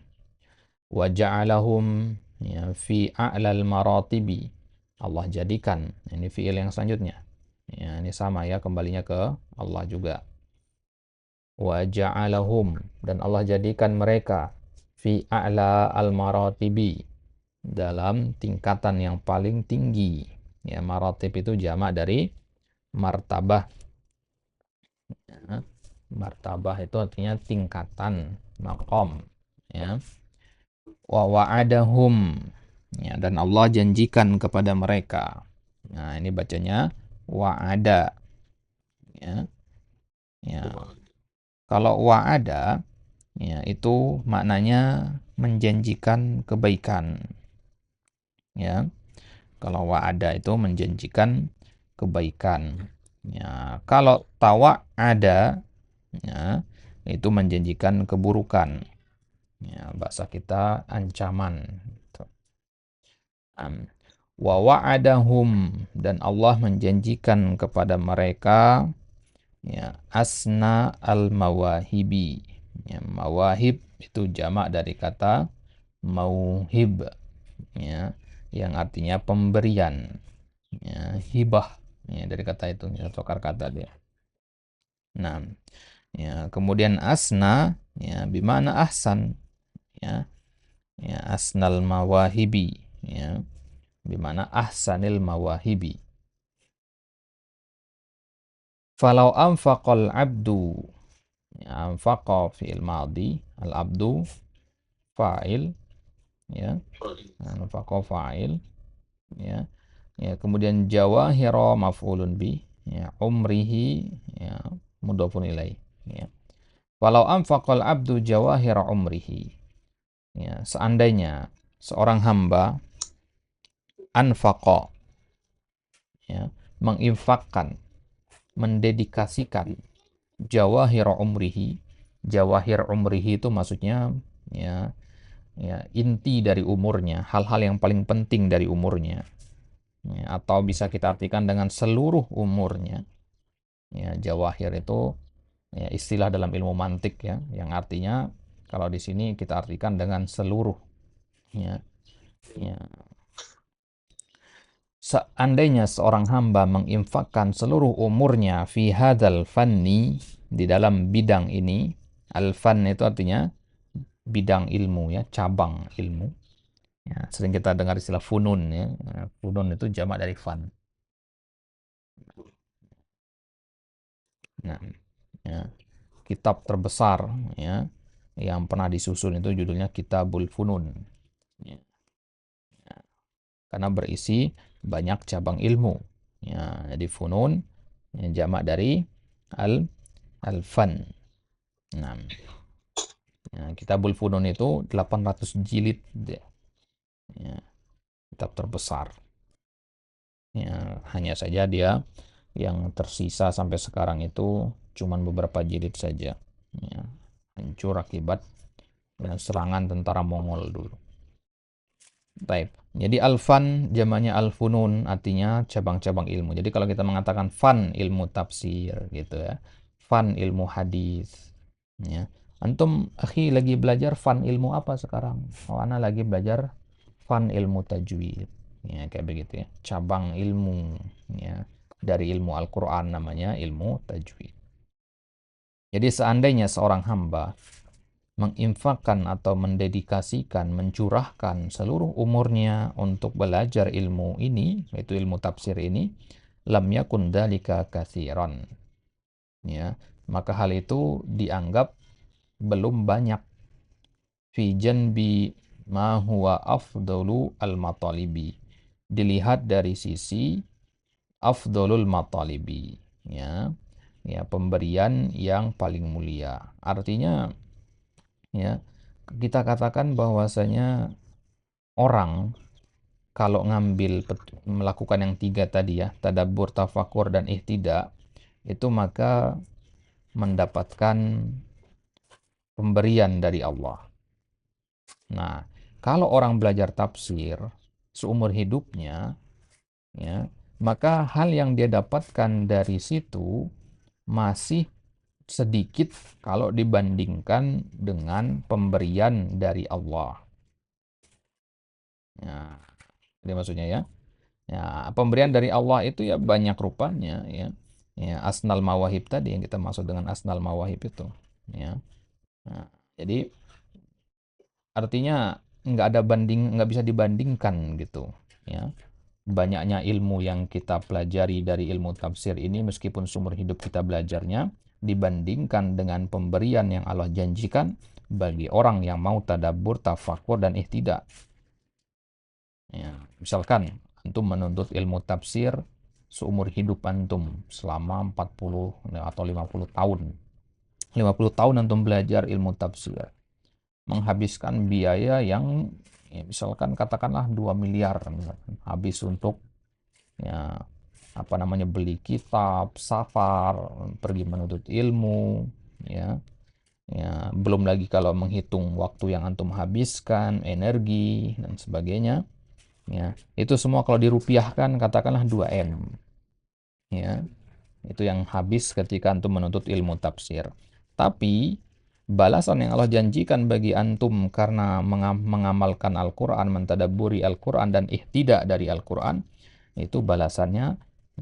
Wa ja'alahum, ya, fi a'lal maratibi. Allah jadikan, ini fi'il yang selanjutnya. Ya, ini sama ya, kembalinya ke Allah juga. Wa ja'alahum, dan Allah jadikan mereka fi a'la al maratibi, dalam tingkatan yang paling tinggi. Ya, maratib itu jamak dari martabah. Ya, martabah itu artinya tingkatan, maqam. Ya. Wa wa'adahum, ya, dan Allah janjikan kepada mereka. Nah, ini bacanya wa'ada. Ya. Ya. Kalau wa'ada, ya, itu maknanya menjanjikan kebaikan. Ya. Kalau wa'ada itu menjanjikan kebaikan. Ya, kalau tawa'ada, ya, itu menjanjikan keburukan. Ya, bahasa kita ancaman. Wa wa'adahum, dan Allah menjanjikan kepada mereka, ya, asna al-mawahibi. Ya, mawahib itu jamak dari kata mauhib, ya, yang artinya pemberian. Ya, hibah, ya, dari kata itu, ya, tukar kata dia. Nah, ya, kemudian asna, ya, bimana ahsan, ya, ya, asnal mawahibi, ya, bimana ahsanil mawahibi. Falau anfaqal abdu, ya, anfaqa fi'il madhi, al abdu fa'il, ya, anfaqa fa'il, ya, ya, kemudian jawahira maf'ulun bi, ya, umrihi, ya, mudhafun ilaih, ya. Walau anfaqal abdu jawahira umrihi, ya, seandainya seorang hamba anfaqa, ya, menginfakkan, mendedikasikan jawahir umrihi. Jawahir umrihi itu maksudnya, ya, ya, inti dari umurnya, hal-hal yang paling penting dari umurnya, ya, atau bisa kita artikan dengan seluruh umurnya. Ya, jawahir itu ya, istilah dalam ilmu mantik ya, yang artinya kalau di sini kita artikan dengan seluruh ya. Ya. Seandainya seorang hamba menginfakkan seluruh umurnya fi hadzal fanni, di dalam bidang ini, al-fan itu artinya bidang ilmu ya, cabang ilmu. Ya, sering kita dengar istilah funun ya. Funun itu jamak dari fan. Nah, ya, kitab terbesar ya yang pernah disusun itu judulnya Kitabul Funun. Ya, karena berisi banyak cabang ilmu. Ya, jadi funun ya, jamak dari al-fan. Nah, ya, Kitabul Funun itu 800 jilid ya, kitab terbesar. Ya, hanya saja dia yang tersisa sampai sekarang itu cuman beberapa jilid saja. Ya, hancur akibat ya, serangan tentara Mongol dulu. Baik. Jadi al-fan jamaknya al-funun, artinya cabang-cabang ilmu. Jadi kalau kita mengatakan fan ilmu tafsir gitu ya. Fan ilmu hadis ya. Antum akhi lagi belajar fan ilmu apa sekarang? Oh, ana lagi belajar fan ilmu tajwid. Ya, kayak begitu ya. Cabang ilmu ya dari ilmu Al-Qur'an namanya ilmu tajwid. Jadi seandainya seorang hamba menginfakkan atau mendedikasikan, mencurahkan seluruh umurnya untuk belajar ilmu ini, yaitu ilmu tafsir ini, lam yakun dalika katsiran. Ya, maka hal itu dianggap belum banyak fi janbi ma huwa afdalu al-matalibi. Dilihat dari sisi afdalul matalibi, ya. Ya, pemberian yang paling mulia. Artinya ya, kita katakan bahwasanya orang kalau melakukan yang tiga tadi ya, tadabbur, tafakur, dan ihtidak, itu maka mendapatkan pemberian dari Allah. Nah, kalau orang belajar tafsir seumur hidupnya, ya, maka hal yang dia dapatkan dari situ masih sedikit kalau dibandingkan dengan pemberian dari Allah. Ya, jadi maksudnya ya. Ya, pemberian dari Allah itu ya banyak rupanya ya. Ya, asnal mawahib tadi yang kita maksud dengan asnal mawahib itu, ya. Nah, jadi artinya nggak bisa dibandingkan gitu, ya. Banyaknya ilmu yang kita pelajari dari ilmu tafsir ini meskipun seumur hidup kita belajarnya dibandingkan dengan pemberian yang Allah janjikan bagi orang yang mau tadabbur, tafakur, dan ihtidak. Ya, misalkan antum menuntut ilmu tafsir seumur hidup antum selama 40 atau 50 tahun. 50 tahun antum belajar ilmu tafsir. Menghabiskan biaya yang ya, misalkan katakanlah 2 miliar misalkan. Habis untuk ya apa namanya beli kitab, safar, pergi menuntut ilmu, ya. Ya, belum lagi kalau menghitung waktu yang antum habiskan, energi dan sebagainya. Ya, itu semua kalau dirupiahkan katakanlah 2M. Ya, itu yang habis ketika antum menuntut ilmu tafsir. Tapi balasan yang Allah janjikan bagi antum karena mengamalkan Al-Qur'an, mentadabburi Al-Qur'an dan ihtidak dari Al-Qur'an, itu balasannya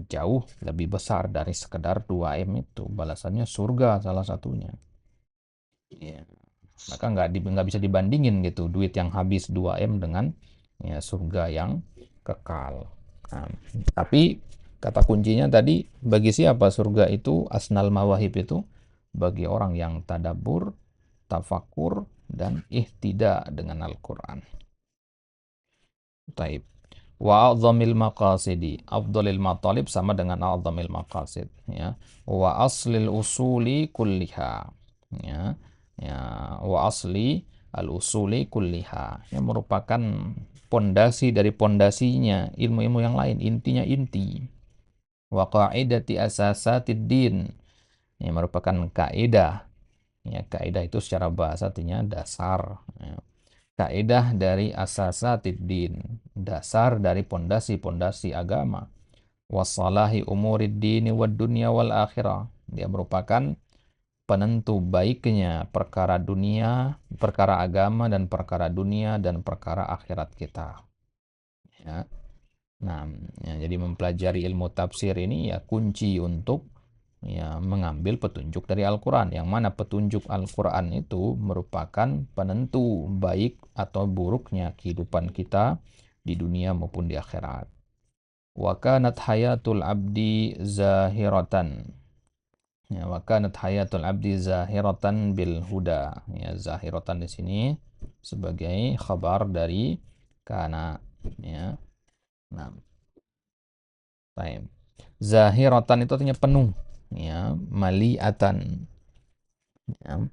jauh lebih besar dari sekedar 2M itu. Balasannya surga salah satunya. Ya. Maka nggak bisa dibandingin gitu duit yang habis 2M dengan ya, surga yang kekal. Nah, tapi kata kuncinya tadi bagi siapa surga itu asnal mawahib itu bagi orang yang tadabbur, tafakur, dan ihtidak dengan Al-Quran. Taib. Wa a'zamil maqasidi. Afdalil matalib sama dengan a'zamil maqasid. Ya. Wa aslil usuli kulliha. Ya. Ya. Wa asli al-usuli kulliha. Yang merupakan pondasi dari pondasinya ilmu-ilmu yang lain. Intinya inti. Wa qa'idati asasatid din. Yang merupakan kaidah. Ya, kaidah itu secara bahasa artinya dasar. Ya. Kaidah dari asasatid din, dasar dari pondasi-pondasi agama. Wassalahi umurid dini wad dunya wal akhirah. Dia merupakan penentu baiknya perkara dunia, perkara agama dan perkara dunia dan perkara akhirat kita. Ya. Nah, ya, jadi mempelajari ilmu tafsir ini ya kunci untuk ya mengambil petunjuk dari Al-Quran, yang mana petunjuk Al-Quran itu merupakan penentu baik atau buruknya kehidupan kita di dunia maupun di akhirat. Wa kanat hayatul abdi zahiratan. Ya, wa kanat hayatul abdi zahiratan bil huda. Ya, zahiratan di sini sebagai khabar dari kana. Ya. Nah, baik. Zahiratan itu artinya penuh. Ya, maliatan. Ya.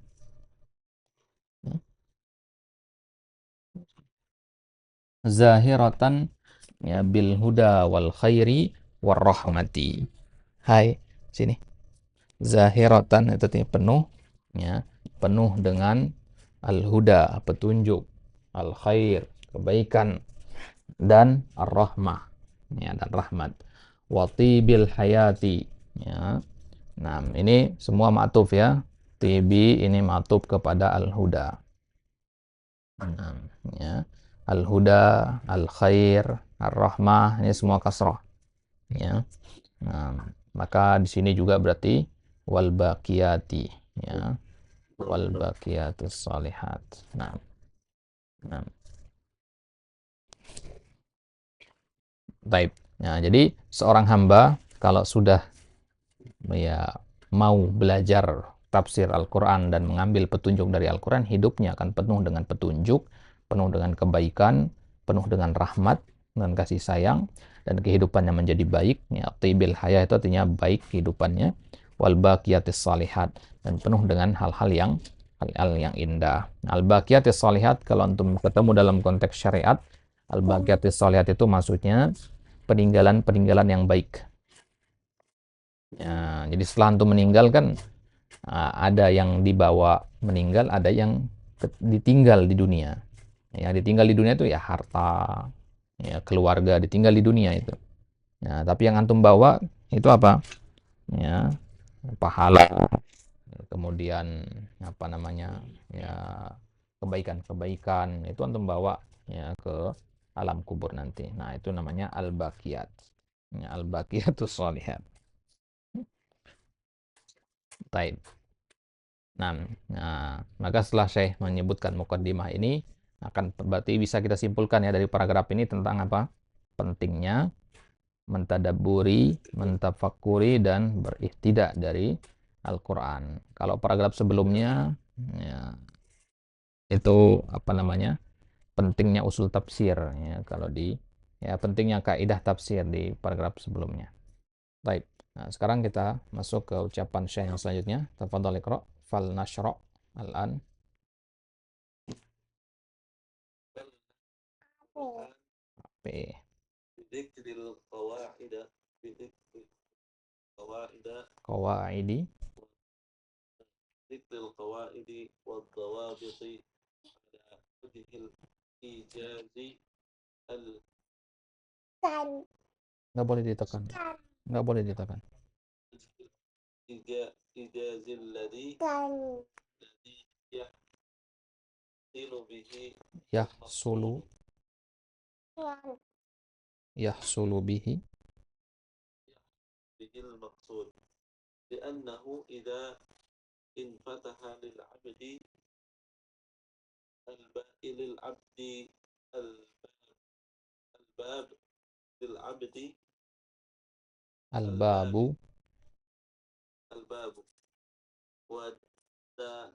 Zahiratan ya bil huda wal khairi war rahmati. Hai, sini. Zahiratan itu artinya penuh, ya, penuh dengan al huda, petunjuk, al khair, kebaikan, dan ar rahmah, ya, dan rahmat. Wa tibil hayati, ya. Nah, ini semua ma'tuf ya. Tibi ini ma'tuf kepada al huda. Nah, ya. Al huda, al khair, ar rahmah, ini semua kasrah, ya. Nah, maka di sini juga berarti wal baqiyati, ya, wal baqiyatus salihat. Nah, nah, baik. Nah, jadi seorang hamba kalau sudah ya mau belajar tafsir Al-Qur'an dan mengambil petunjuk dari Al-Qur'an, hidupnya akan penuh dengan petunjuk, penuh dengan kebaikan, penuh dengan rahmat dan kasih sayang, dan kehidupannya menjadi baik. Ya, tibil haya itu artinya baik kehidupannya, wal baqiyatis salihat, dan penuh dengan hal-hal yang indah. Al baqiyatis salihat kalau antum ketemu dalam konteks syariat, al baqiyatis salihat itu maksudnya peninggalan-peninggalan yang baik. Ya, jadi setelah antum meninggal kan ada yang dibawa meninggal, ada yang ditinggal di dunia. Ya, ditinggal di dunia itu ya harta, ya keluarga ditinggal di dunia itu. Ya, tapi yang antum bawa itu apa? Ya, pahala, kemudian apa namanya? Ya, kebaikan-kebaikan itu antum bawa ya ke alam kubur nanti. Nah, itu namanya al-baqiyat. Ya, al-baqiyatus sholihat. Taib. Nah, maka setelah saya menyebutkan mukaddimah ini, akan berarti bisa kita simpulkan ya dari paragraf ini tentang apa? Pentingnya mentadaburi, mentafakuri, dan berihtidak dari Al-Quran. Kalau paragraf sebelumnya, ya, itu apa namanya? Pentingnya usul tafsir, ya, kalau di ya pentingnya kaidah tafsir di paragraf sebelumnya. Baik. Nah, sekarang kita masuk ke ucapan Syekh yang selanjutnya. Tafadhal iqra fal nashra al-an. P. بذكر القواعد بذكر القواعد Qawaidi. ذكر القواعد والضوابط على وجه الإيجاز Nggak boleh ditekan. Nggak boleh ditekan. الإيجاز الذي يحصل به Yahsulu. Yahsulu bihi. المقصود لأنه إذا انفتح للعبد للعبد الباب للعبد Al-babu. الباب وت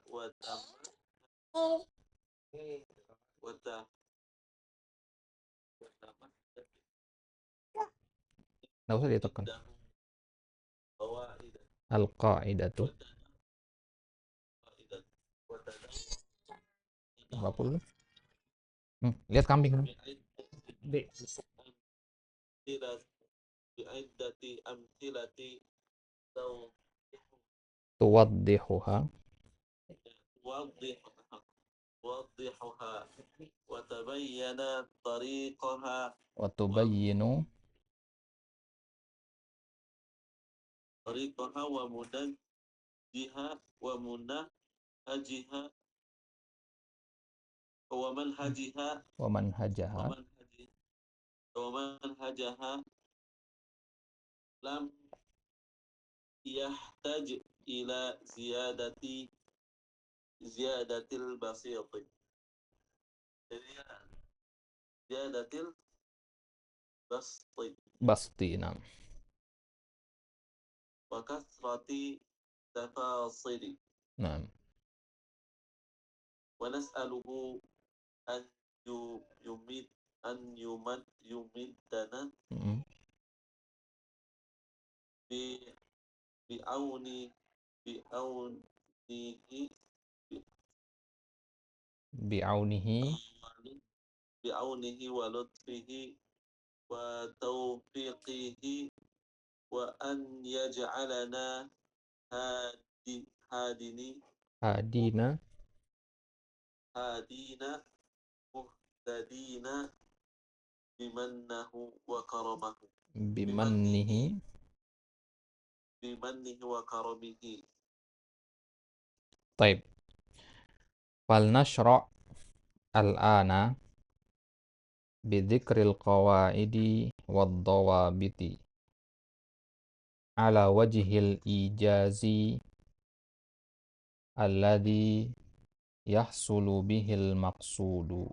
وتم وت Nggak usah ditekan. قواعد Al-qaidatu. Apa pun. Lihat kambing. Dek. بعدة أمثلة Tuwaddihuha. توضحها وتبين طريقها Wa tubayyinu. ومدد wa munahhajiha wa manhajiha wa manhajaha ومنهج ومنهجها لم يحتاج إلى زيادة البسيط. Jadi زيادة البسط basti. Nah. وكثرة تفاصيل Nah. ونسأله أن يمد يمدنا Mm. بعونه Bi'aunihi بعونه ولطفه وتوفيقه وأن يجعلنا هادين hadina مهتدين بمنه وكرمه bimannihi. بمنه وكرمه. Taib. Fal nashra' al-ana bidzikril qawaidi wad dawabiti ala wajhil ijazi alladhi yahsulu bihil maqsudu.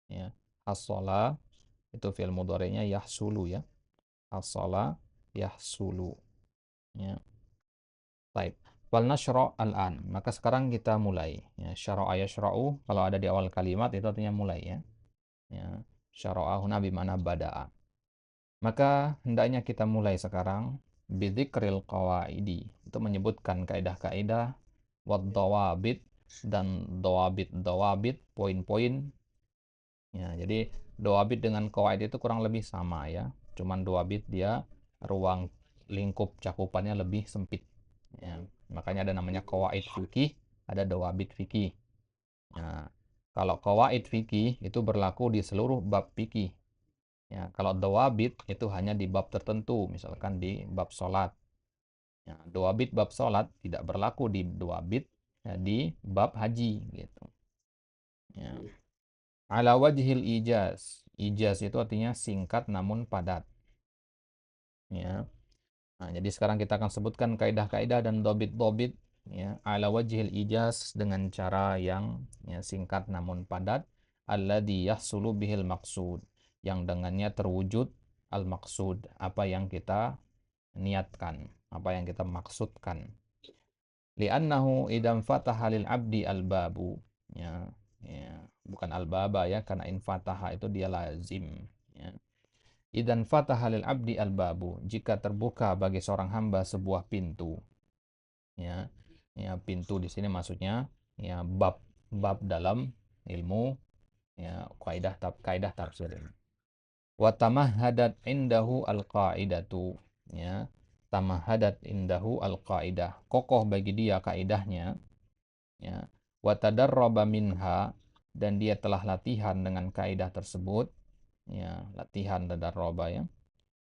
Ya. Hasala itu fi'il mudhari'nya yahsulu ya. Hasala yahsulu. Ya. Baik. Wal nashra' al-an. Maka sekarang kita mulai. Ya, syara'a yashra'u kalau ada di awal kalimat itu artinya mulai ya. Ya. Syara'a huna bimana bada'a. Maka hendaknya kita mulai sekarang bidzikril qawaidi. Itu menyebutkan kaidah-kaidah wad dawabit dan dawabit poin-poin. Ya, jadi dawabit dengan qawaid itu kurang lebih sama ya. Cuman dawabit dia ruang lingkup cakupannya lebih sempit. Ya, makanya ada namanya qawaid fikih, ada dawabit fikih. Nah, kalau qawaid fikih itu berlaku di seluruh bab fikih. Ya, kalau dawabit itu hanya di bab tertentu, misalkan di bab sholat. Ya, dawabit bab sholat tidak berlaku di dawabit ya, di bab haji gitu. Ya. Ala wajhil ijaz. Ijaz itu artinya singkat namun padat. Ya. Nah, jadi sekarang kita akan sebutkan kaidah-kaidah dan dobit-dobit ya, ala wajhil ijaz dengan cara yang ya, singkat namun padat. Alladhi yahsulu bihil maqsud. Yang dengannya terwujud al-maqsud. Apa yang kita niatkan. Apa yang kita maksudkan. Li'annahu idam fataha lil abdi al-babu. Ya, ya. Bukan al-baba ya, karena in fataha itu dia lazim. Ya. Idan fataha lil abdi al-babu, jika terbuka bagi seorang hamba sebuah pintu. Ya. Ya, pintu di sini maksudnya ya bab dalam ilmu ya kaidah tafsir. Wa tamahhadat indahu al-qaidatu. Ya. Tamahhadat indahu al-qaidah. Kokoh bagi dia kaidahnya. Ya. Wa tadarraba minha, dan dia telah latihan dengan kaidah tersebut. Ya, latihan tadarraba ya.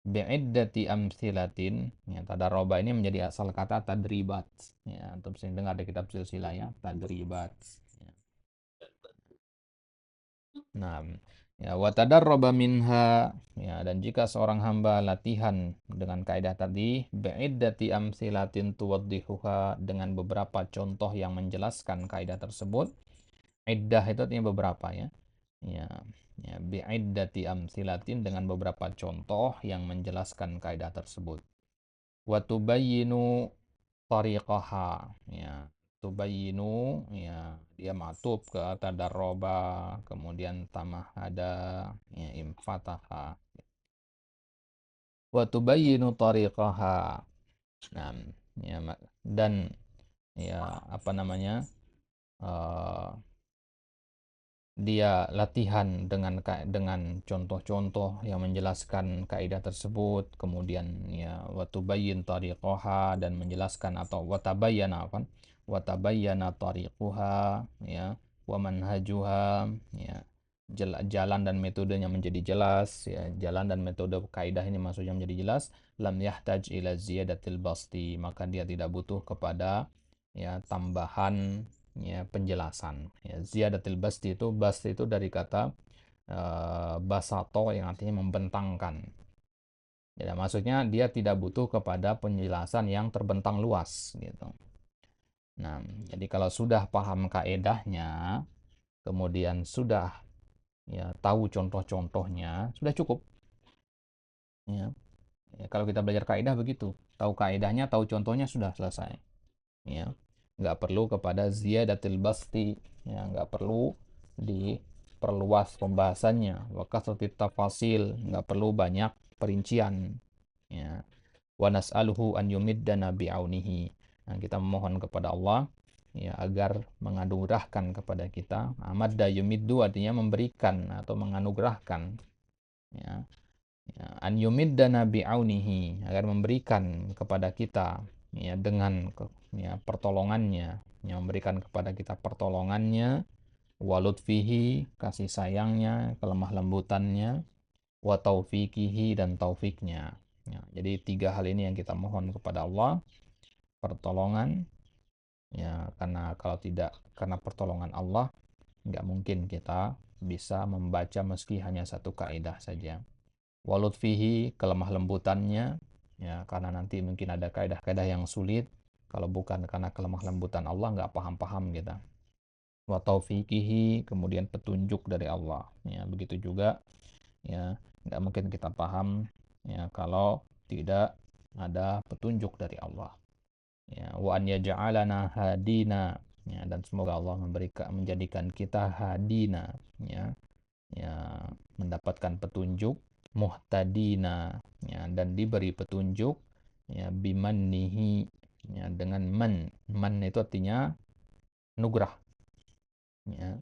Bi'iddati amsilatin. Ya, tadarroba ini menjadi asal kata tadribat. Ya, antum sering dengar di kitab silsilah ya, tadribat. Ya. Nah, ya wa tadarroba minha. Ya, dan jika seorang hamba latihan dengan kaidah tadi, bi'iddati amsilatin tuwaddihuha, dengan beberapa contoh yang menjelaskan kaidah tersebut. Iddah itu artinya beberapa ya. Ya, ya bi'iddati amsilatin, dengan beberapa contoh yang menjelaskan kaidah tersebut. Wa tubayyinu tariqaha. Ya, tubayyinu ya dia matub ke tadarroba, kemudian tamahada, ya imfataha. Wa tubayyinu tariqaha. Nah, ya dan ya apa namanya? Uh, dia latihan dengan contoh-contoh yang menjelaskan kaidah tersebut, kemudian ya watubayyin tariqaha, dan menjelaskan atau watabayyana tariquha ya wa manhajuha ya, jalan dan metodenya menjadi jelas, ya, jalan dan metode kaidah ini maksudnya menjadi jelas, lam yahtaj ila ziyadatil basti, maka dia tidak butuh kepada ya tambahan ya penjelasan. Ya, ziyadatil basti itu dari kata basato yang artinya membentangkan. Ya, maksudnya dia tidak butuh kepada penjelasan yang terbentang luas gitu. Nah, jadi kalau sudah paham kaedahnya, kemudian sudah ya tahu contoh-contohnya, sudah cukup. Ya. Ya, kalau kita belajar kaidah begitu, tahu kaidahnya, tahu contohnya sudah selesai. Ya, nggak perlu kepada ziyadatil basti, ya, nggak perlu diperluas pembahasannya, wa kasratit tafasil, nggak perlu banyak perincian. Ya, wa nas'aluhu an yumiddana bi'aunihi. Nah, kita memohon kepada Allah ya agar menganugerahkan kepada kita. Amadda yumiddu artinya memberikan atau menganugerahkan. Ya, ya, an yumiddana bi'aunihi, agar memberikan kepada kita ya dengan ya, pertolongannya, yang memberikan kepada kita pertolongannya, walutfihi, kasih sayangnya, kelemah lembutannya, wa taufiqihi, dan taufiknya. Ya, jadi tiga hal ini yang kita mohon kepada Allah, pertolongan ya, karena kalau tidak karena pertolongan Allah nggak mungkin kita bisa membaca meski hanya satu kaidah saja. Walutfihi, kelemah lembutannya ya, karena nanti mungkin ada kaidah-kaidah yang sulit, kalau bukan karena kelemah lembutan Allah nggak paham-paham kita. Wa taufiqihi, kemudian petunjuk dari Allah ya, begitu juga ya, nggak mungkin kita paham ya kalau tidak ada petunjuk dari Allah ya. Wa an yaj'alana hadina ya, dan semoga Allah menjadikan kita hadina ya, ya mendapatkan petunjuk, muhtadina ya, dan diberi petunjuk ya, bimannihi ya, dengan man itu artinya nugrah ya.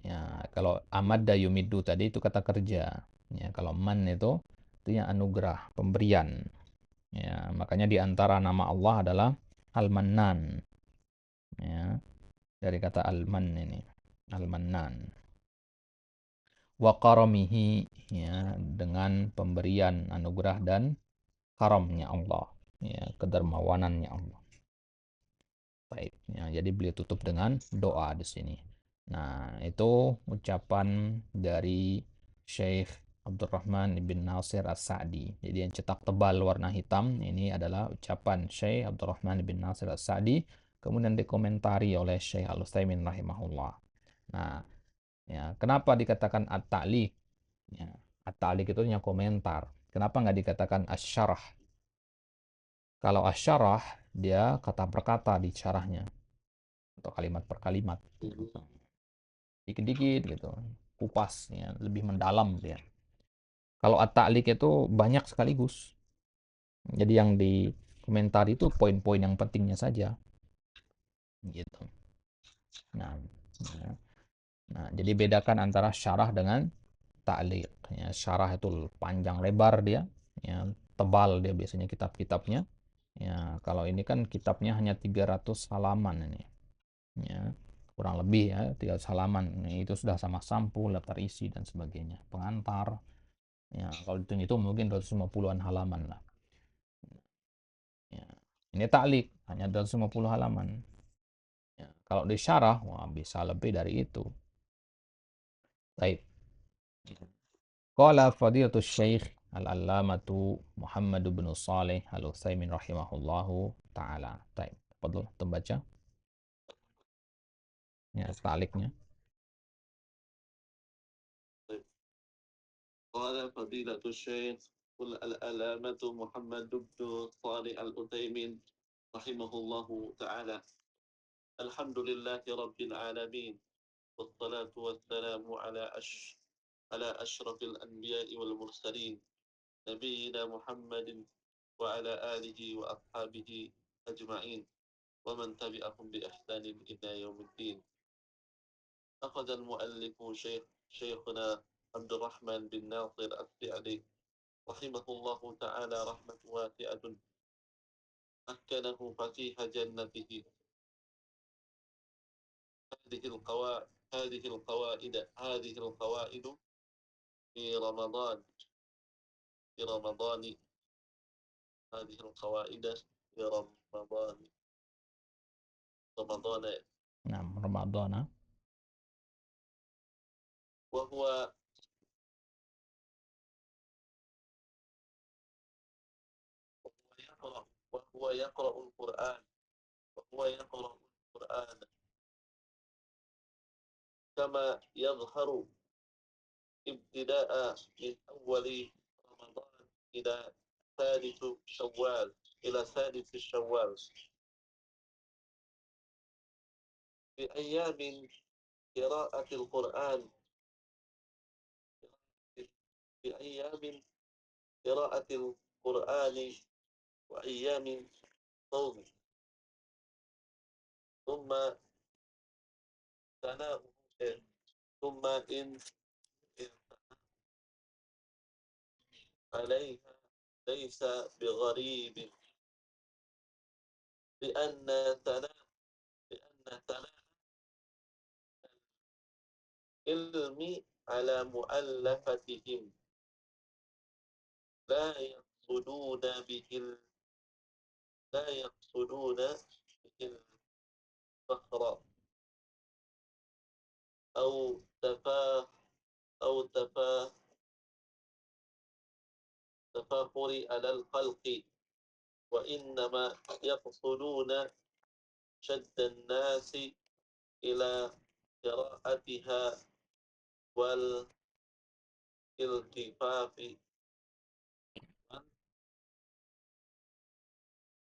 Ya, kalau amadda yumiddu tadi itu kata kerja. Ya, kalau man itu artinya anugerah, pemberian. Ya, makanya di antara nama Allah adalah Al-Mannan. Ya, dari kata Al-Man ini. Al-Mannan. Wa karamihi ya, dengan pemberian anugerah dan karamnya Allah. Ya, kedermawanannya Allah. Baik, ya, jadi beliau tutup dengan doa di sini. Nah, itu ucapan dari Syekh Abdurrahman bin Nasir As-Sa'di. Jadi yang cetak tebal warna hitam ini adalah ucapan Syekh Abdurrahman bin Nasir As-Sa'di, kemudian dikomentari oleh Syekh Al-Utsaimin rahimahullah. Nah, ya, kenapa dikatakan at-ta'liq? Ya, at-ta'liq itu hanya komentar. Kenapa nggak dikatakan asy-syarah? Kalau asy-syarah, dia kata per kata di syarahnya atau kalimat per kalimat, dikit-dikit gitu, kupas ya, lebih mendalam dia. Kalau at-ta'liq itu banyak sekaligus, jadi yang di komentar itu poin-poin yang pentingnya saja gitu. Nah, ya. Nah, jadi bedakan antara syarah dengan ta'liq ya. Syarah itu panjang lebar dia ya, tebal dia biasanya kitab-kitabnya ya. Kalau ini kan kitabnya hanya 300 halaman ini ya, kurang lebih ya 300 halaman. Ini itu sudah sama sampul, daftar isi dan sebagainya, pengantar ya. Kalau itu mungkin 250-an halaman lah ya. Ini ta'liq hanya 250 halaman ya. Kalau di syarah wah bisa lebih dari itu. Baik, qala fadilatul syekh al-allamatu Muhammad bin Shalih al-Utsaimin rahimahullahu taala. Baik, fadhil tembaca ya ta'liqnya. طيب. قال فضيلة الشيخ العلامة محمد بن صالح العثيمين رحمه الله تعالى: الحمد لله رب العالمين، والصلاة والسلام على أشرف الأنبياء والمرسلين، نبينا محمد وعلى آله وأصحابه أجمعين، ومن تبعهم بإحسان إلى يوم الدين. أخذ المؤلف شيخنا عبد الرحمن بن ناصر السعدي رحمه الله تعالى رحمة واسعة مكنه فسيح جنته هذه القواعد هذه القواعد في رمضان في رمضان هذه القواعد في رمضان نعم رمضان. وهو وهو يقرأ القرآن وهو يقرأ القرآن كما يظهر ابتداء من أول رمضان إلى ثالث شوال ثالث شوال في أيام قراءة القرآن في أيام قراءة القرآن وأيام صوم ثم ثناء ثم إن عليها ليس بغريب لأن ثناء العلم على مؤلفتهم لا يقصدون به الفخر أو تفاخر على الخلق وإنما يقصدون شد الناس إلى قراءتها والالتفاف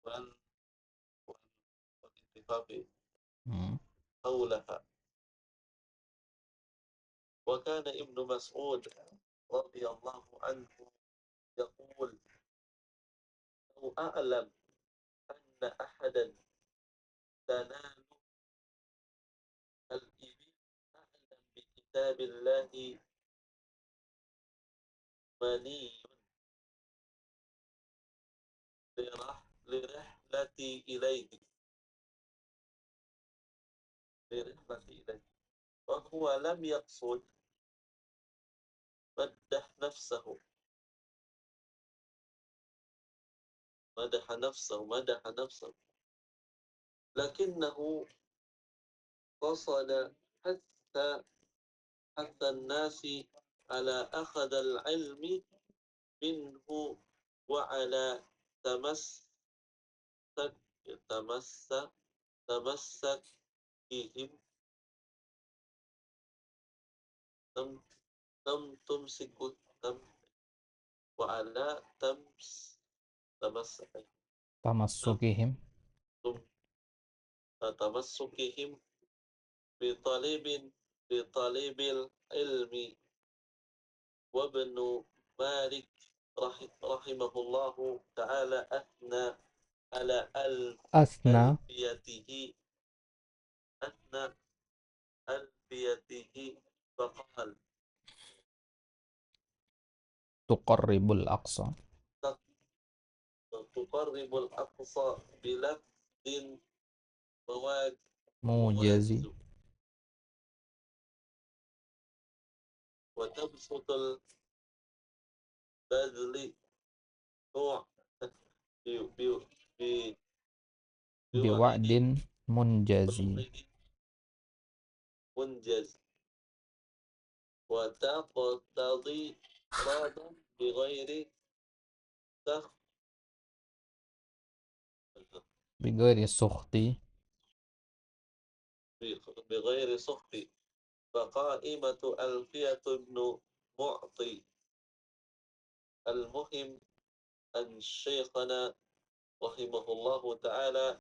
وال- والالتفاف حولها. وكان ابن مسعود رضي الله عنه يقول لو أعلم أن أحدا تنال الإبل أعلم بكتاب الله مني لرحلتي إليه وهو لم يقصد مدح نفسه لكنه قصد حتى الناس على أخذ العلم منه وعلى تمسك بهم لم تمسك وعلى تمسكهم تمسكهم بطالب العلم. وابن مالك رحمه الله تعالى أثنى على أثنى ألفيته فقال تقرب الأقصى تقرب الأقصى بلفظ موجز وتبسط البذل نوع بوعد منجز وتقتضي رادا بغير سخط سخط. فقائمة ألفية بن معطي. المهم أن شيخنا رحمه الله تعالى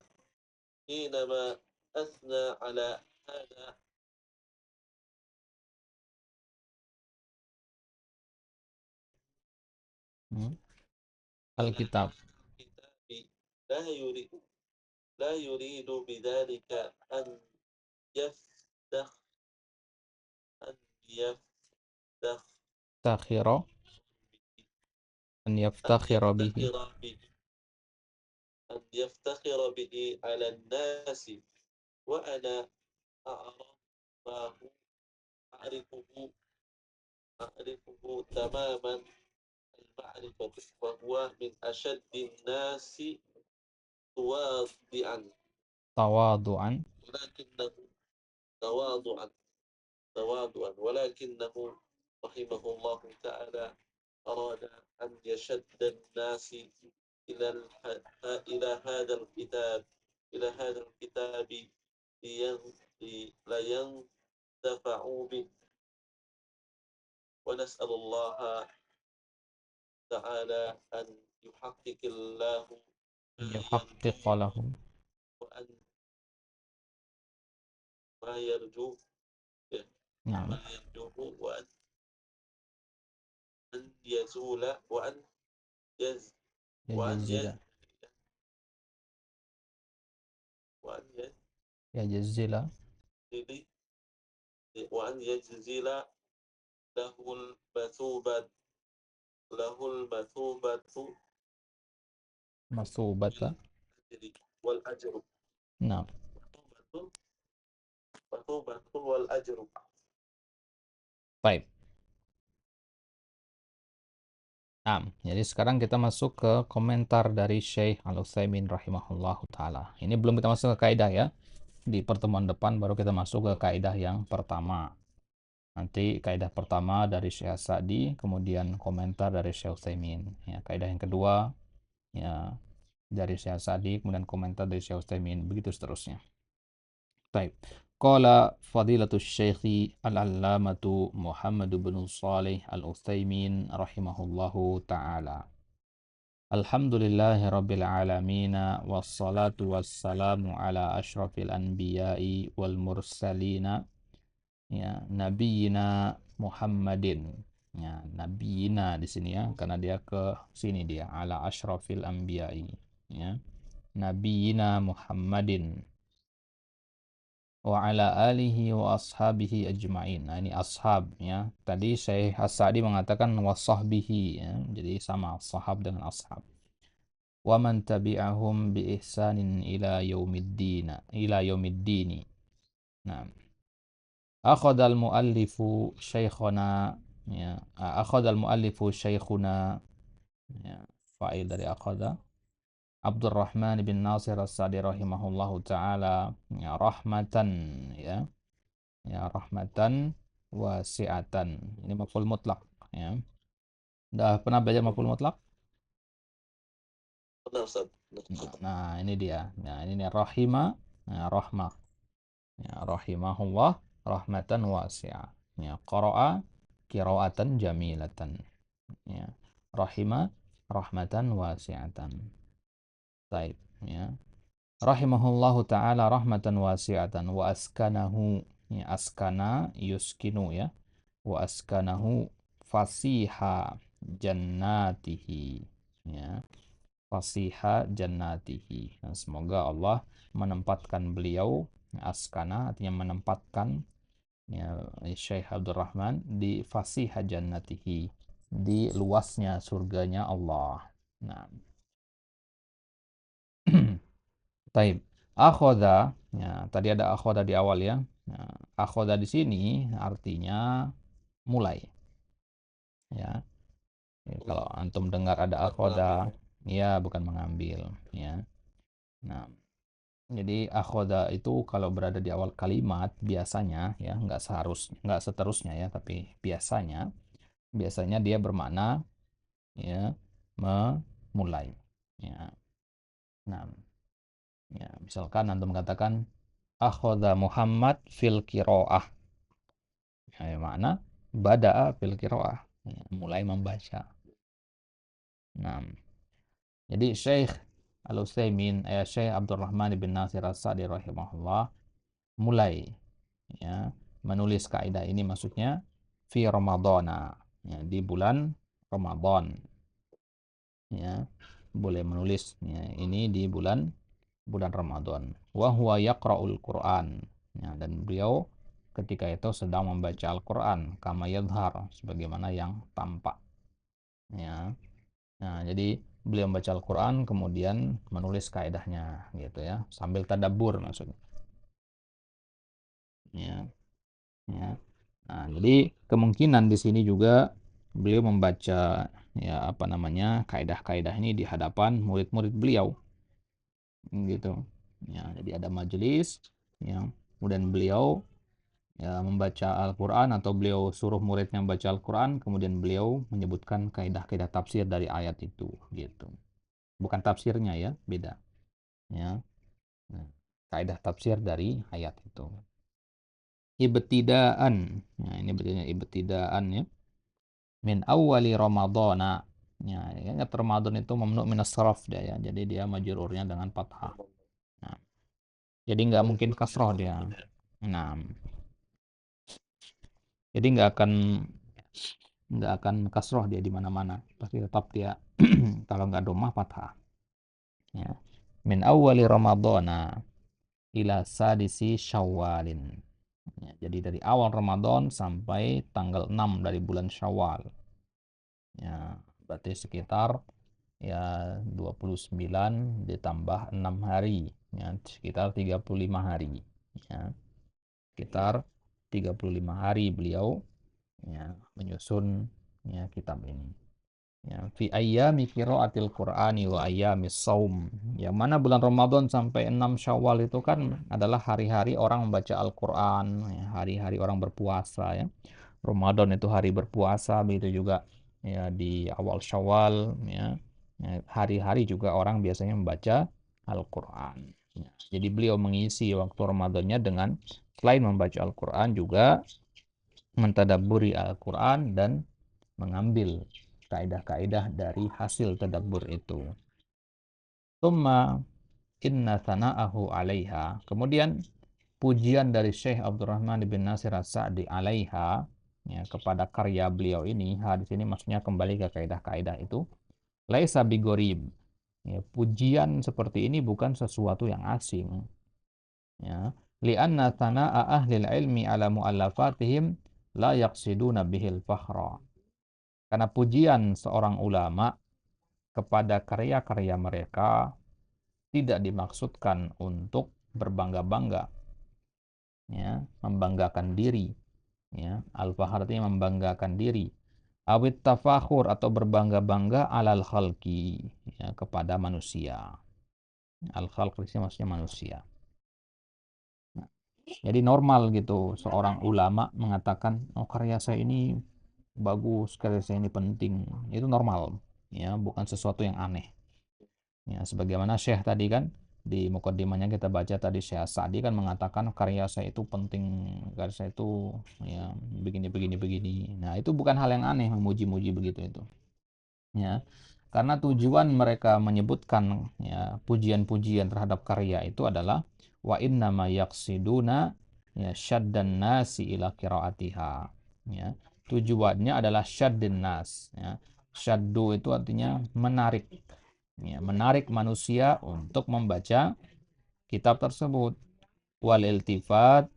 حينما أثنى على هذا الكتاب لا يريد بذلك أن يفتخر تاخر أن يفتخر به على الناس وأنا أعرفه أعرفه أعرفه تماما المعرفة، وهو من أشد الناس تواضعا، tawadu'an. ولكنه تواضعا تواضعا ولكنه رحمه الله تعالى أراد أن يشد الناس إلى إلى هذا الكتاب إلى هذا الكتاب لينتفعوا به. ونسأل الله تعالى أن يحقق الله ما yuhaqqiqa يرجوه lahum. وأن ما يرجوه Naam, ما يرجوه وأن يزول يز وأن yajzila, يز وأن yajzila يجزي وأن يجزل له المثوبة له المثوبة masubata. والأجر Naam. مثوبة مثوبة والأجر. Baik. Naam. Jadi sekarang kita masuk ke komentar dari Syekh Al-Utsaimin rahimahullahu taala. Ini belum kita masuk ke kaidah ya. Di pertemuan depan baru kita masuk ke kaidah yang pertama. Nanti kaidah pertama dari Syekh Sa'di, kemudian komentar dari Syekh Utsaimin. Ya, kaidah yang kedua ya dari Syekh Sa'di, kemudian komentar dari Syekh Utsaimin, begitu seterusnya. Baik. Qala fadilatul syekhi al-allamatu Muhammad bin Shalih al-Utsaimin rahimahullahu ta'ala. Alhamdulillahi rabbil alamin wassalatu wassalamu ala asyrafil anbiya'i wal mursalina ya nabiyina Muhammadin. Ya, nabiyina di sini ya karena dia ke sini dia ala asyrafil anbiya'i ya. Nabiyina Muhammadin wa ala alihi wa ashabihi ajma'in. Nah, ini ashab ya. Tadi Syekh As-Sa'di mengatakan wasahbihi ya. Jadi sama sahab dengan ashab. Wa man tabi'ahum bi ihsanin ila yaumiddin ila yaumiddini. Nah, akhadha al-muallifu syekhuna ya. Akhadha al-muallifu syekhuna ya. Fa'il dari akhadha Abdurrahman bin Nasir As-Sa'di rahimahullahu taala ya rahmatan ya. Ya rahmatan wasi'atan. Ini maf'ul mutlak ya. Udah pernah belajar maf'ul mutlak? Benar Ustaz. Nah, ini dia. Nah, ini nih rahima, nah, rahmah. Ya, rahimahullah rahmatan wasi'ah. Ya, qara'a qira'atan jamilatan. Ya. Rahima rahmatan wasi'atan. Baik, ya. Rahimahullahu ta'ala rahmatan wasi'atan wa askanahu ya, askana yuskinu ya wa askanahu fasiha jannatihi ya fasiha jannatihi. Nah, semoga Allah menempatkan beliau askana artinya menempatkan ya, Syekh Abdurrahman di fasiha jannatihi di luasnya surganya Allah. Nah, taib. Akhoda, ya, tadi ada akhoda di awal ya. Nah, akhoda di sini artinya mulai. Ya, ya, kalau antum dengar ada akhoda, ya bukan mengambil. Ya. Nah, jadi akhoda itu kalau berada di awal kalimat biasanya ya nggak seterusnya ya, tapi biasanya dia bermakna ya memulai. Ya. Nah, ya, misalkan antum mengatakan akhoda Muhammad fil kiroah. Ya, mana? Bada'a fil qiraah. Ya, mulai membaca. Nah, jadi Syekh Al-Utsaimin, Syekh Abdurrahman bin Nasir As-Sa'di rahimahullah mulai ya menulis kaidah ini maksudnya fi Ramadhana ya, di bulan Ramadan ya boleh menulis ya, ini di bulan Ramadan wa huwa yaqra'ul Qur'an ya, dan beliau ketika itu sedang membaca Al-Qur'an kama yadhhar sebagaimana yang tampak ya. Nah, jadi beliau membaca Al-Qur'an kemudian menulis kaidahnya gitu ya, sambil tadabbur maksudnya. Ya. Ya. Nah, jadi kemungkinan di sini juga beliau membaca ya apa namanya kaidah-kaidah ini di hadapan murid-murid beliau gitu. Ya, jadi ada majelis ya, kemudian beliau ya membaca Al-Qur'an atau beliau suruh muridnya membaca Al-Qur'an, kemudian beliau menyebutkan kaidah-kaidah tafsir dari ayat itu gitu. Bukan tafsirnya ya, beda. Ya. Nah, kaidah tafsir dari ayat itu. Ibtidaan. Nah, ini berarti ibtidaan ya. Min awwali Ramadhana. Ya, ingat Ramadan itu mamnu min as-sarf dia ya. Jadi dia majrurnya dengan fathah. Nah, jadi nggak mungkin kasroh dia. Nah, jadi nggak akan kasroh dia di mana-mana. Pasti tetap dia kalau nggak domah fathah. Ya. Min awwali Ramadhana ila sadisi Syawalin. Ya, jadi dari awal Ramadan sampai tanggal 6 dari bulan Syawal. Ya, berarti sekitar ya 29 ditambah 6 hari, ya, sekitar 35 hari. Ya, sekitar 35 hari beliau ya menyusun ya kitab ini. Ya, fi ayyami qiraatil Qur'ani wa ayyamis saum. Yang mana bulan Ramadan sampai 6 Syawal itu kan adalah hari-hari orang membaca Al-Qur'an, ya, hari-hari orang berpuasa ya. Ramadan itu hari berpuasa, begitu juga ya di awal Syawal ya. Ya, hari-hari juga orang biasanya membaca Al-Qur'an. Ya, jadi beliau mengisi waktu Ramadannya dengan selain membaca Al-Qur'an juga mentadabburi Al-Qur'an dan mengambil kaidah-kaidah dari hasil tadabbur itu. Tsumma inna sana'ahu 'alaiha. Kemudian pujian dari Syekh Abdurrahman bin Nasir As-Sa'di 'alaiha ya, kepada karya beliau ini, di sini maksudnya kembali ke kaidah-kaidah itu. Laisa bigorib. Ya, pujian seperti ini bukan sesuatu yang asing. Ya. Lianna sana'a ahlil ilmi ala mu'allafatihim la yaqsiduna bihil fakhra. Karena pujian seorang ulama kepada karya-karya mereka tidak dimaksudkan untuk berbangga-bangga, ya, membanggakan diri, ya. Al-fakhar artinya membanggakan diri. Awit tafakhur atau berbangga-bangga alal khalqi, ya, kepada manusia. Al-khalq maksudnya manusia. Nah, jadi normal gitu seorang ulama mengatakan, oh karya saya ini bagus, karya saya ini penting. Itu normal, ya, bukan sesuatu yang aneh. Ya, sebagaimana Syekh tadi kan di mukaddimahnya kita baca tadi Syekh Sa'di kan mengatakan karya saya itu penting, karya saya itu ya begini begini begini. Nah, itu bukan hal yang aneh memuji-muji begitu itu. Ya. Karena tujuan mereka menyebutkan ya pujian-pujian terhadap karya itu adalah wa inna ma yaqsiduna ya syaddan nasi ila qiraatiha. Ya. Tujuannya adalah syaddin nas ya. Syaddu itu artinya menarik, ya, menarik manusia untuk membaca kitab tersebut. Wal iltifaf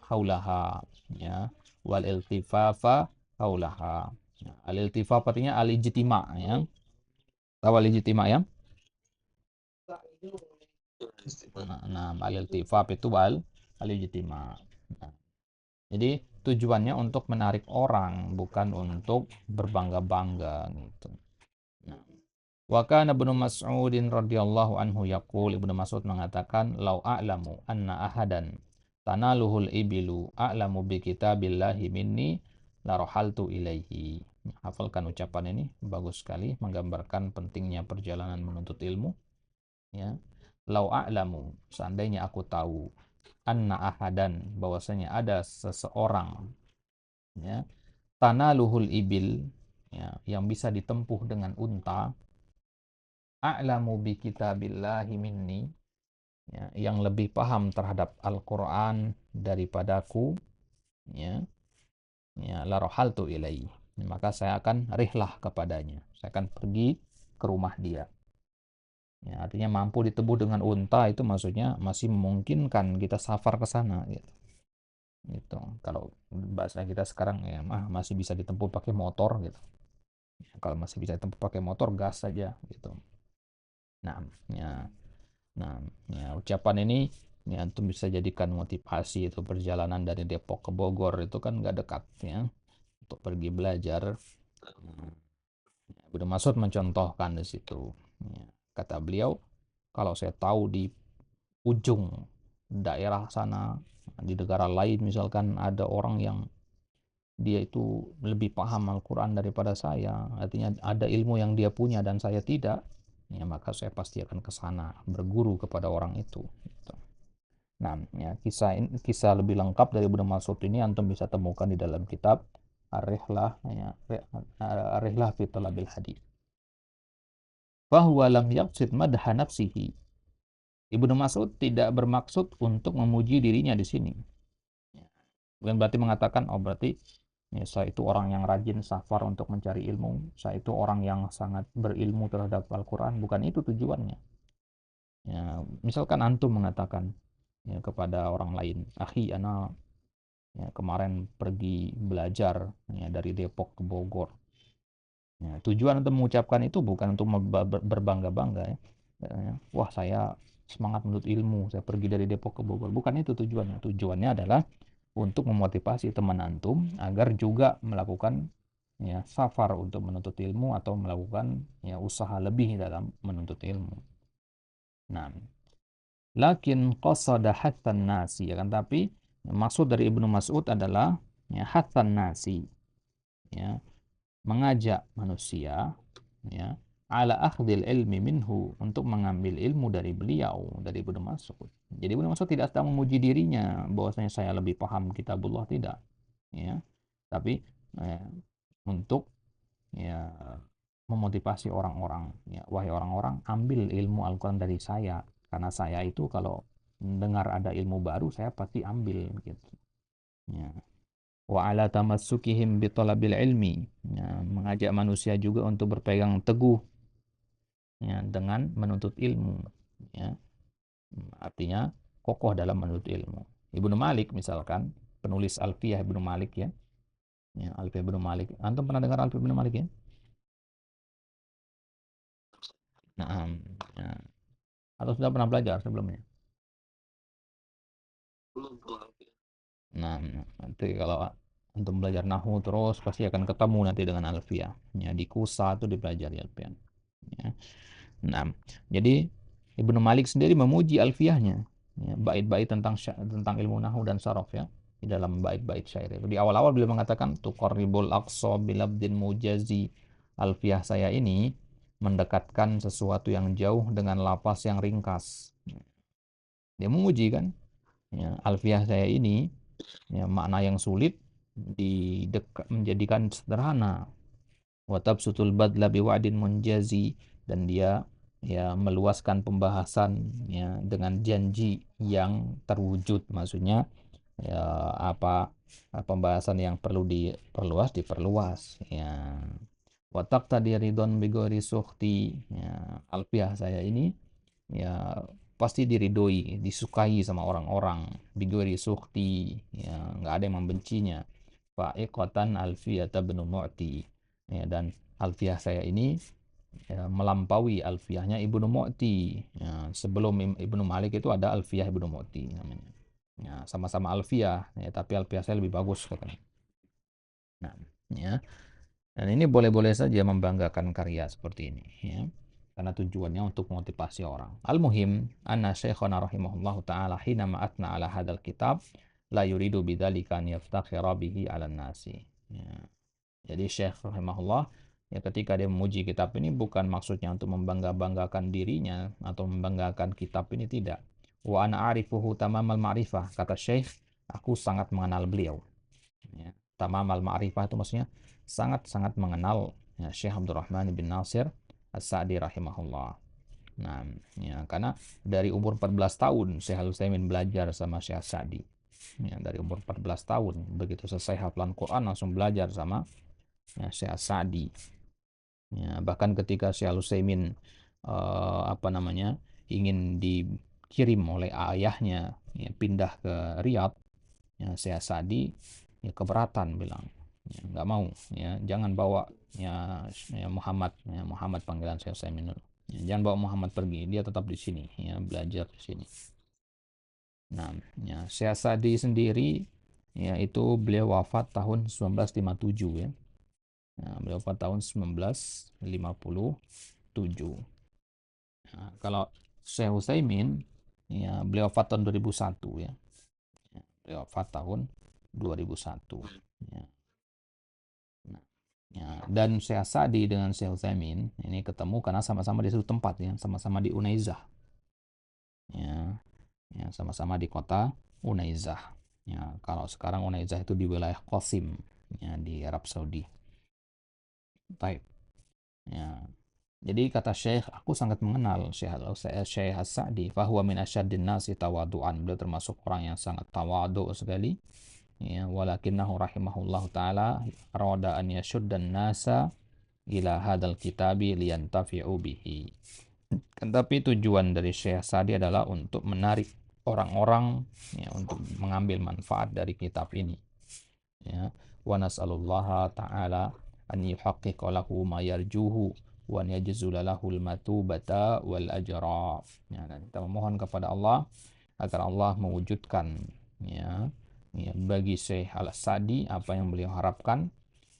haulaha, ya, wal iltifafa haulaha. Ya, al iltifaf artinya al ijtima, ya, tahu al ijtima ya. Nah, al iltifaf itu al ijtima. Nah, jadi tujuannya untuk menarik orang, bukan untuk berbangga-bangga gitu. Nah, wa kana Ibnu Mas'udin radhiyallahu anhu yaqul, Ibnu Mas'ud mengatakan, "Lau a'lamu anna ahadan tanaluhul ibilu a'lamu bi kitabillahi minni la rahaltu ilaihi." Hafalkan ucapan ini, bagus sekali menggambarkan pentingnya perjalanan menuntut ilmu, ya. Lau a'lamu, seandainya aku tahu, anna ahadan, bahwasanya ada seseorang, ya, tanaluhul ibil, ya, yang bisa ditempuh dengan unta, a'lamu bi kitabillahi minni, ya, yang lebih paham terhadap Al-Qur'an daripadaku, ya, ya la rohaltu ilai, maka saya akan rihlah kepadanya, saya akan pergi ke rumah dia. Ya, artinya mampu ditebuh dengan unta itu maksudnya masih memungkinkan kita safar ke sana gitu. Gitu. Kalau bahasa kita sekarang ya masih bisa ditempuh pakai motor gitu. Ya, kalau masih bisa ditempuh pakai motor gas saja gitu. Nah, ya. Nah, ya, ucapan ini Ya, antum bisa jadikan motivasi itu perjalanan dari Depok ke Bogor itu kan nggak dekat ya untuk pergi belajar. Ibnu Mas'ud mencontohkan di situ. Ya, kata beliau, kalau saya tahu di ujung daerah sana di negara lain misalkan ada orang yang dia itu lebih paham Al-Quran daripada saya, artinya ada ilmu yang dia punya dan saya tidak, ya maka saya pasti akan ke sana berguru kepada orang itu. Gitu. Nah, ya, kisah lebih lengkap dari Ibnu Mas'ud ini antum bisa temukan di dalam kitab Ar-Rihlah, ya, Ar-Rihlah fi Talabil Hadis. Fahuwa lam yaqsid madha nafsihi. Ibnu Mas'ud tidak bermaksud untuk memuji dirinya di sini. Bukan berarti mengatakan, oh berarti ya, saya itu orang yang rajin safar untuk mencari ilmu. Saya itu orang yang sangat berilmu terhadap Al-Quran. Bukan itu tujuannya. Ya, misalkan antum mengatakan ya, kepada orang lain, akhi, ana ya, kemarin pergi belajar ya, dari Depok ke Bogor. Ya, tujuan untuk mengucapkan itu bukan untuk berbangga-bangga ya. Ya. Wah, saya semangat menuntut ilmu, saya pergi dari Depok ke Bogor. Bukan itu tujuannya. Tujuannya adalah untuk memotivasi teman antum agar juga melakukan ya safar untuk menuntut ilmu atau melakukan ya usaha lebih dalam menuntut ilmu. Nah, lakin qasada hattan nasi ya kan, tapi maksud dari Ibnu Mas'ud adalah ya hattan nasi ya mengajak manusia ya ala akhdil ilmi minhu untuk mengambil ilmu dari beliau, dari Ibnu Mas'ud. Jadi Ibnu Mas'ud tidak sedang memuji dirinya bahwasanya saya lebih paham kitabullah, tidak ya, tapi eh, untuk ya memotivasi orang-orang ya, wahai orang-orang, ambil ilmu Al-Quran dari saya karena saya itu kalau dengar ada ilmu baru saya pasti ambil gitu ya. Wa ala tamassukihim bi talabil ilmi ya, mengajak manusia juga untuk berpegang teguh ya, dengan menuntut ilmu ya. Artinya kokoh dalam menuntut ilmu. Ibnu Malik misalkan, penulis Alfiyah Ibnu Malik ya. Ya, Alfiyah Ibnu Malik. Antum pernah dengar Alfiyah Ibnu Malik ya? Nah, ya. Atau sudah pernah belajar sebelumnya? belum pulang. Nah, nanti kalau antum belajar nahu terus pasti akan ketemu nanti dengan Alfiyah. Ya, di Kusa itu dipelajari Alfiyah. Ya. Nah, jadi Ibnu Malik sendiri memuji Alfiyahnya, ya, bait-bait tentang ilmu nahu dan saraf ya. Di dalam bait-bait syair itu di awal-awal beliau mengatakan tuqarribul aqsa bilabdin mujazi, Alfiyah saya ini mendekatkan sesuatu yang jauh dengan lafaz yang ringkas. Dia memuji kan, ya, Alfiyah saya ini ya, makna yang sulit menjadikan sederhana. Watabsutul badla biwa'din munjazi, dan dia ya meluaskan pembahasan ya dengan janji yang terwujud, maksudnya ya apa pembahasan yang perlu diperluas diperluas ya. Watak tadi ridon bigori sukti ya, Alfiah saya ini ya pasti diridoi, disukai sama orang-orang, bigori sukti ya, nggak ada yang membencinya. Fa'iqatan alfiyata bin Mu'ti ya, dan alfiyah saya ini ya, melampaui alfiyahnya Ibnu Mu'ti ya, sebelum Ibnu Malik itu ada alfiyah Ibnu Mu'ti namanya ya, sama-sama alfiyah ya, tapi alfiyah saya lebih bagus katanya. Nah ya, dan ini boleh-boleh saja membanggakan karya seperti ini ya, karena tujuannya untuk memotivasi orang. Al-muhim anna syekhana rahimahullahu ta'ala hina ma'atna ala hadal kitab la yuridu bidzalika an yaftakhira bihi ala nasi ya. Jadi Syekh rahimahullah ya ketika dia memuji kitab ini bukan maksudnya untuk membangga-banggakan dirinya atau membanggakan kitab ini, tidak. Wa ana arifuhu tamamal ma'rifah, kata Syekh, aku sangat mengenal beliau ya. Tamamal ma'rifah itu maksudnya sangat-sangat mengenal ya, Syekh Abdurrahman bin Nasir As-Sa'di rahimahullah. Nah, ya, karena dari umur 14 tahun Syekh Al-Utsaimin belajar sama Syekh As-Sa'di. Ya, dari umur 14 tahun begitu selesai hafalan Quran langsung belajar sama ya, Syekh As-Sa'di. Ya, bahkan ketika Syekh Al-Utsaimin apa namanya ingin dikirim oleh ayahnya ya, pindah ke Riyadh, ya, Syekh Sa'di ya keberatan, bilang ya, nggak mau ya, jangan bawa ya Muhammad panggilan Syekh Utsaimin dulu. Ya, jangan bawa Muhammad pergi, dia tetap di sini ya, belajar di sini. Nah, ya, Syekh Sa'di sendiri ya itu beliau wafat tahun 1957 ya. Nah, beliau wafat tahun 1957. Nah, kalau Syekh Utsaimin ya beliau wafat tahun 2001 ya. Beliau wafat tahun 2001. Ya. Nah, ya. Dan Syekh Sa'di dengan Syekh Utsaimin ini ketemu karena sama-sama di satu tempat ya, sama-sama di Unaizah. Ya, ya sama-sama di kota Unaizah. Ya, kalau sekarang Unaizah itu di wilayah Qasim ya di Arab Saudi. Baik. Ya. Jadi kata Syekh, aku sangat mengenal Syekh As-Sa'di, fahuwa min asyaddin nasi tawadu'an. Beliau termasuk orang yang sangat tawadu sekali. Ya, walakinnahu rahimahullahu taala arada an yashuddan nasa ila hadal kitabi liyantafi'u bihi. Kan tapi tujuan dari Syekh Sa'di adalah untuk menarik orang-orang ya, untuk mengambil manfaat dari kitab ini. Ya, wa nas'alullaha ta'ala an yuhaqqiqa lahu ma yarjuhu wa an yajzula lahul matubata wal ajra. Ya, dan kita memohon kepada Allah agar Allah mewujudkan ya, ya bagi Syekh Al-Sa'di apa yang beliau harapkan.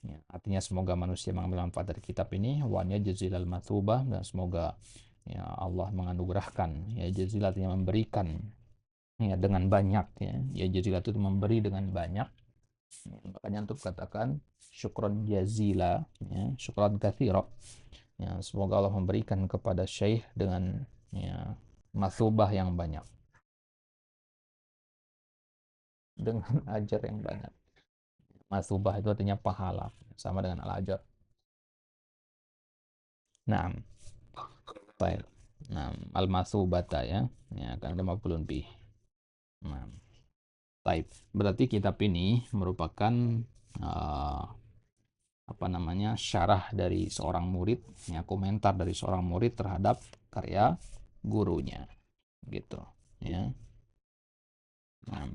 Ya, artinya semoga manusia mengambil manfaat dari kitab ini wa an yajzilal matubah, dan semoga ya Allah menganugerahkan ya jazil artinya memberikan ya dengan banyak ya jazil itu memberi dengan banyak ya, makanya untuk katakan syukron jazila ya syukron katsira ya semoga Allah memberikan kepada syekh dengan ya masubah yang banyak dengan ajar yang banyak. Masubah itu artinya pahala sama dengan al-ajar. Nah, baik. Nah, al-masubata ya kan ada maf'ulun bih. Nah, baik. Berarti kitab ini merupakan uh, apa namanya syarah dari seorang murid ya komentar dari seorang murid terhadap karya gurunya gitu ya. Nah,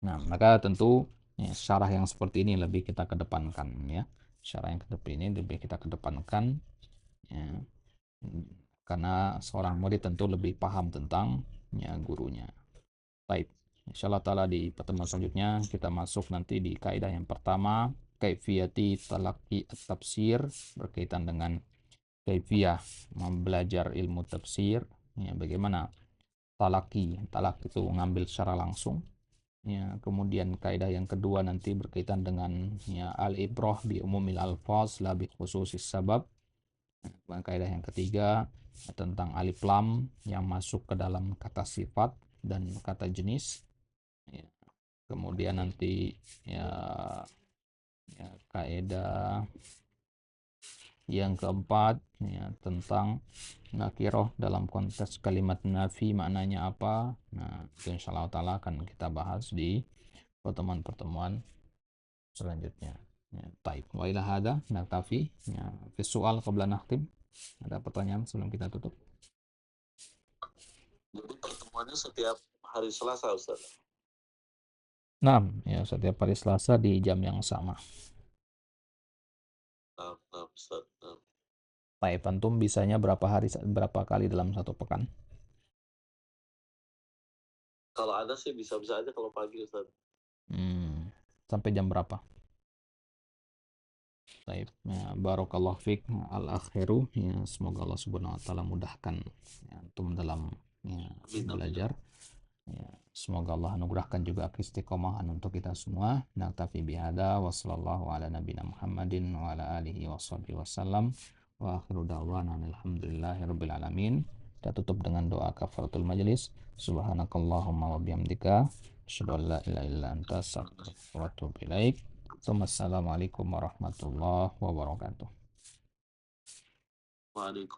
nah maka tentu ya, syarah yang seperti ini lebih kita kedepankan ya. Syarah yang seperti ini lebih kita kedepankan ya. Karena seorang murid tentu lebih paham tentang ya gurunya. Baik, insyaallah taala di pertemuan selanjutnya kita masuk nanti di kaidah yang pertama, kaifiyati talaqi at-tafsir, berkaitan dengan kaifiyah belajar ilmu tafsir, ya, bagaimana talak itu ngambil secara langsung. Ya, kemudian kaidah yang kedua nanti berkaitan dengan ya al-ibrah bi umumil alfaz la bi khususis sabab. Kaidah yang ketiga tentang alif lam yang masuk ke dalam kata sifat dan kata jenis. Ya, kemudian nanti ya, ya kaidah yang keempat ya, tentang nakiroh dalam konteks kalimat nafi maknanya apa. Nah, itu insyaallah taala akan kita bahas di pertemuan-pertemuan selanjutnya. Ya, taib. Wa ila hada naktafi. Ya, fi soal qabla nakhtim. Ada pertanyaan sebelum kita tutup? Jadi pertemuannya setiap hari Selasa, Ustaz? Nah, ya setiap hari Selasa di jam yang sama. Nah, Ustaz. Nah. Taib, antum bisanya berapa kali dalam satu pekan? Kalau ada sih bisa-bisa aja kalau pagi, Ustaz. Sampai jam berapa? Baik, ya, barakallahu fiik al-akhiru ya, semoga Allah Subhanahu wa taala mudahkan ya, antum dalam ya, belajar. Ya, semoga Allah anugerahkan juga istiqomahan untuk kita semua. Naktafi bihada wa sallallahu ala nabiyina Muhammadin wa ala alihi washabihi wasallam. Wa akhiru da'wana alhamdulillahirabbil alamin. Kita tutup dengan doa kafaratul majelis. Subhanakallahumma wa bihamdika asyhadu an la ilaha illa anta astaghfiruka wa atubu ilaik. Assalamualaikum warahmatullahi wabarakatuh. Waalaikumsalam.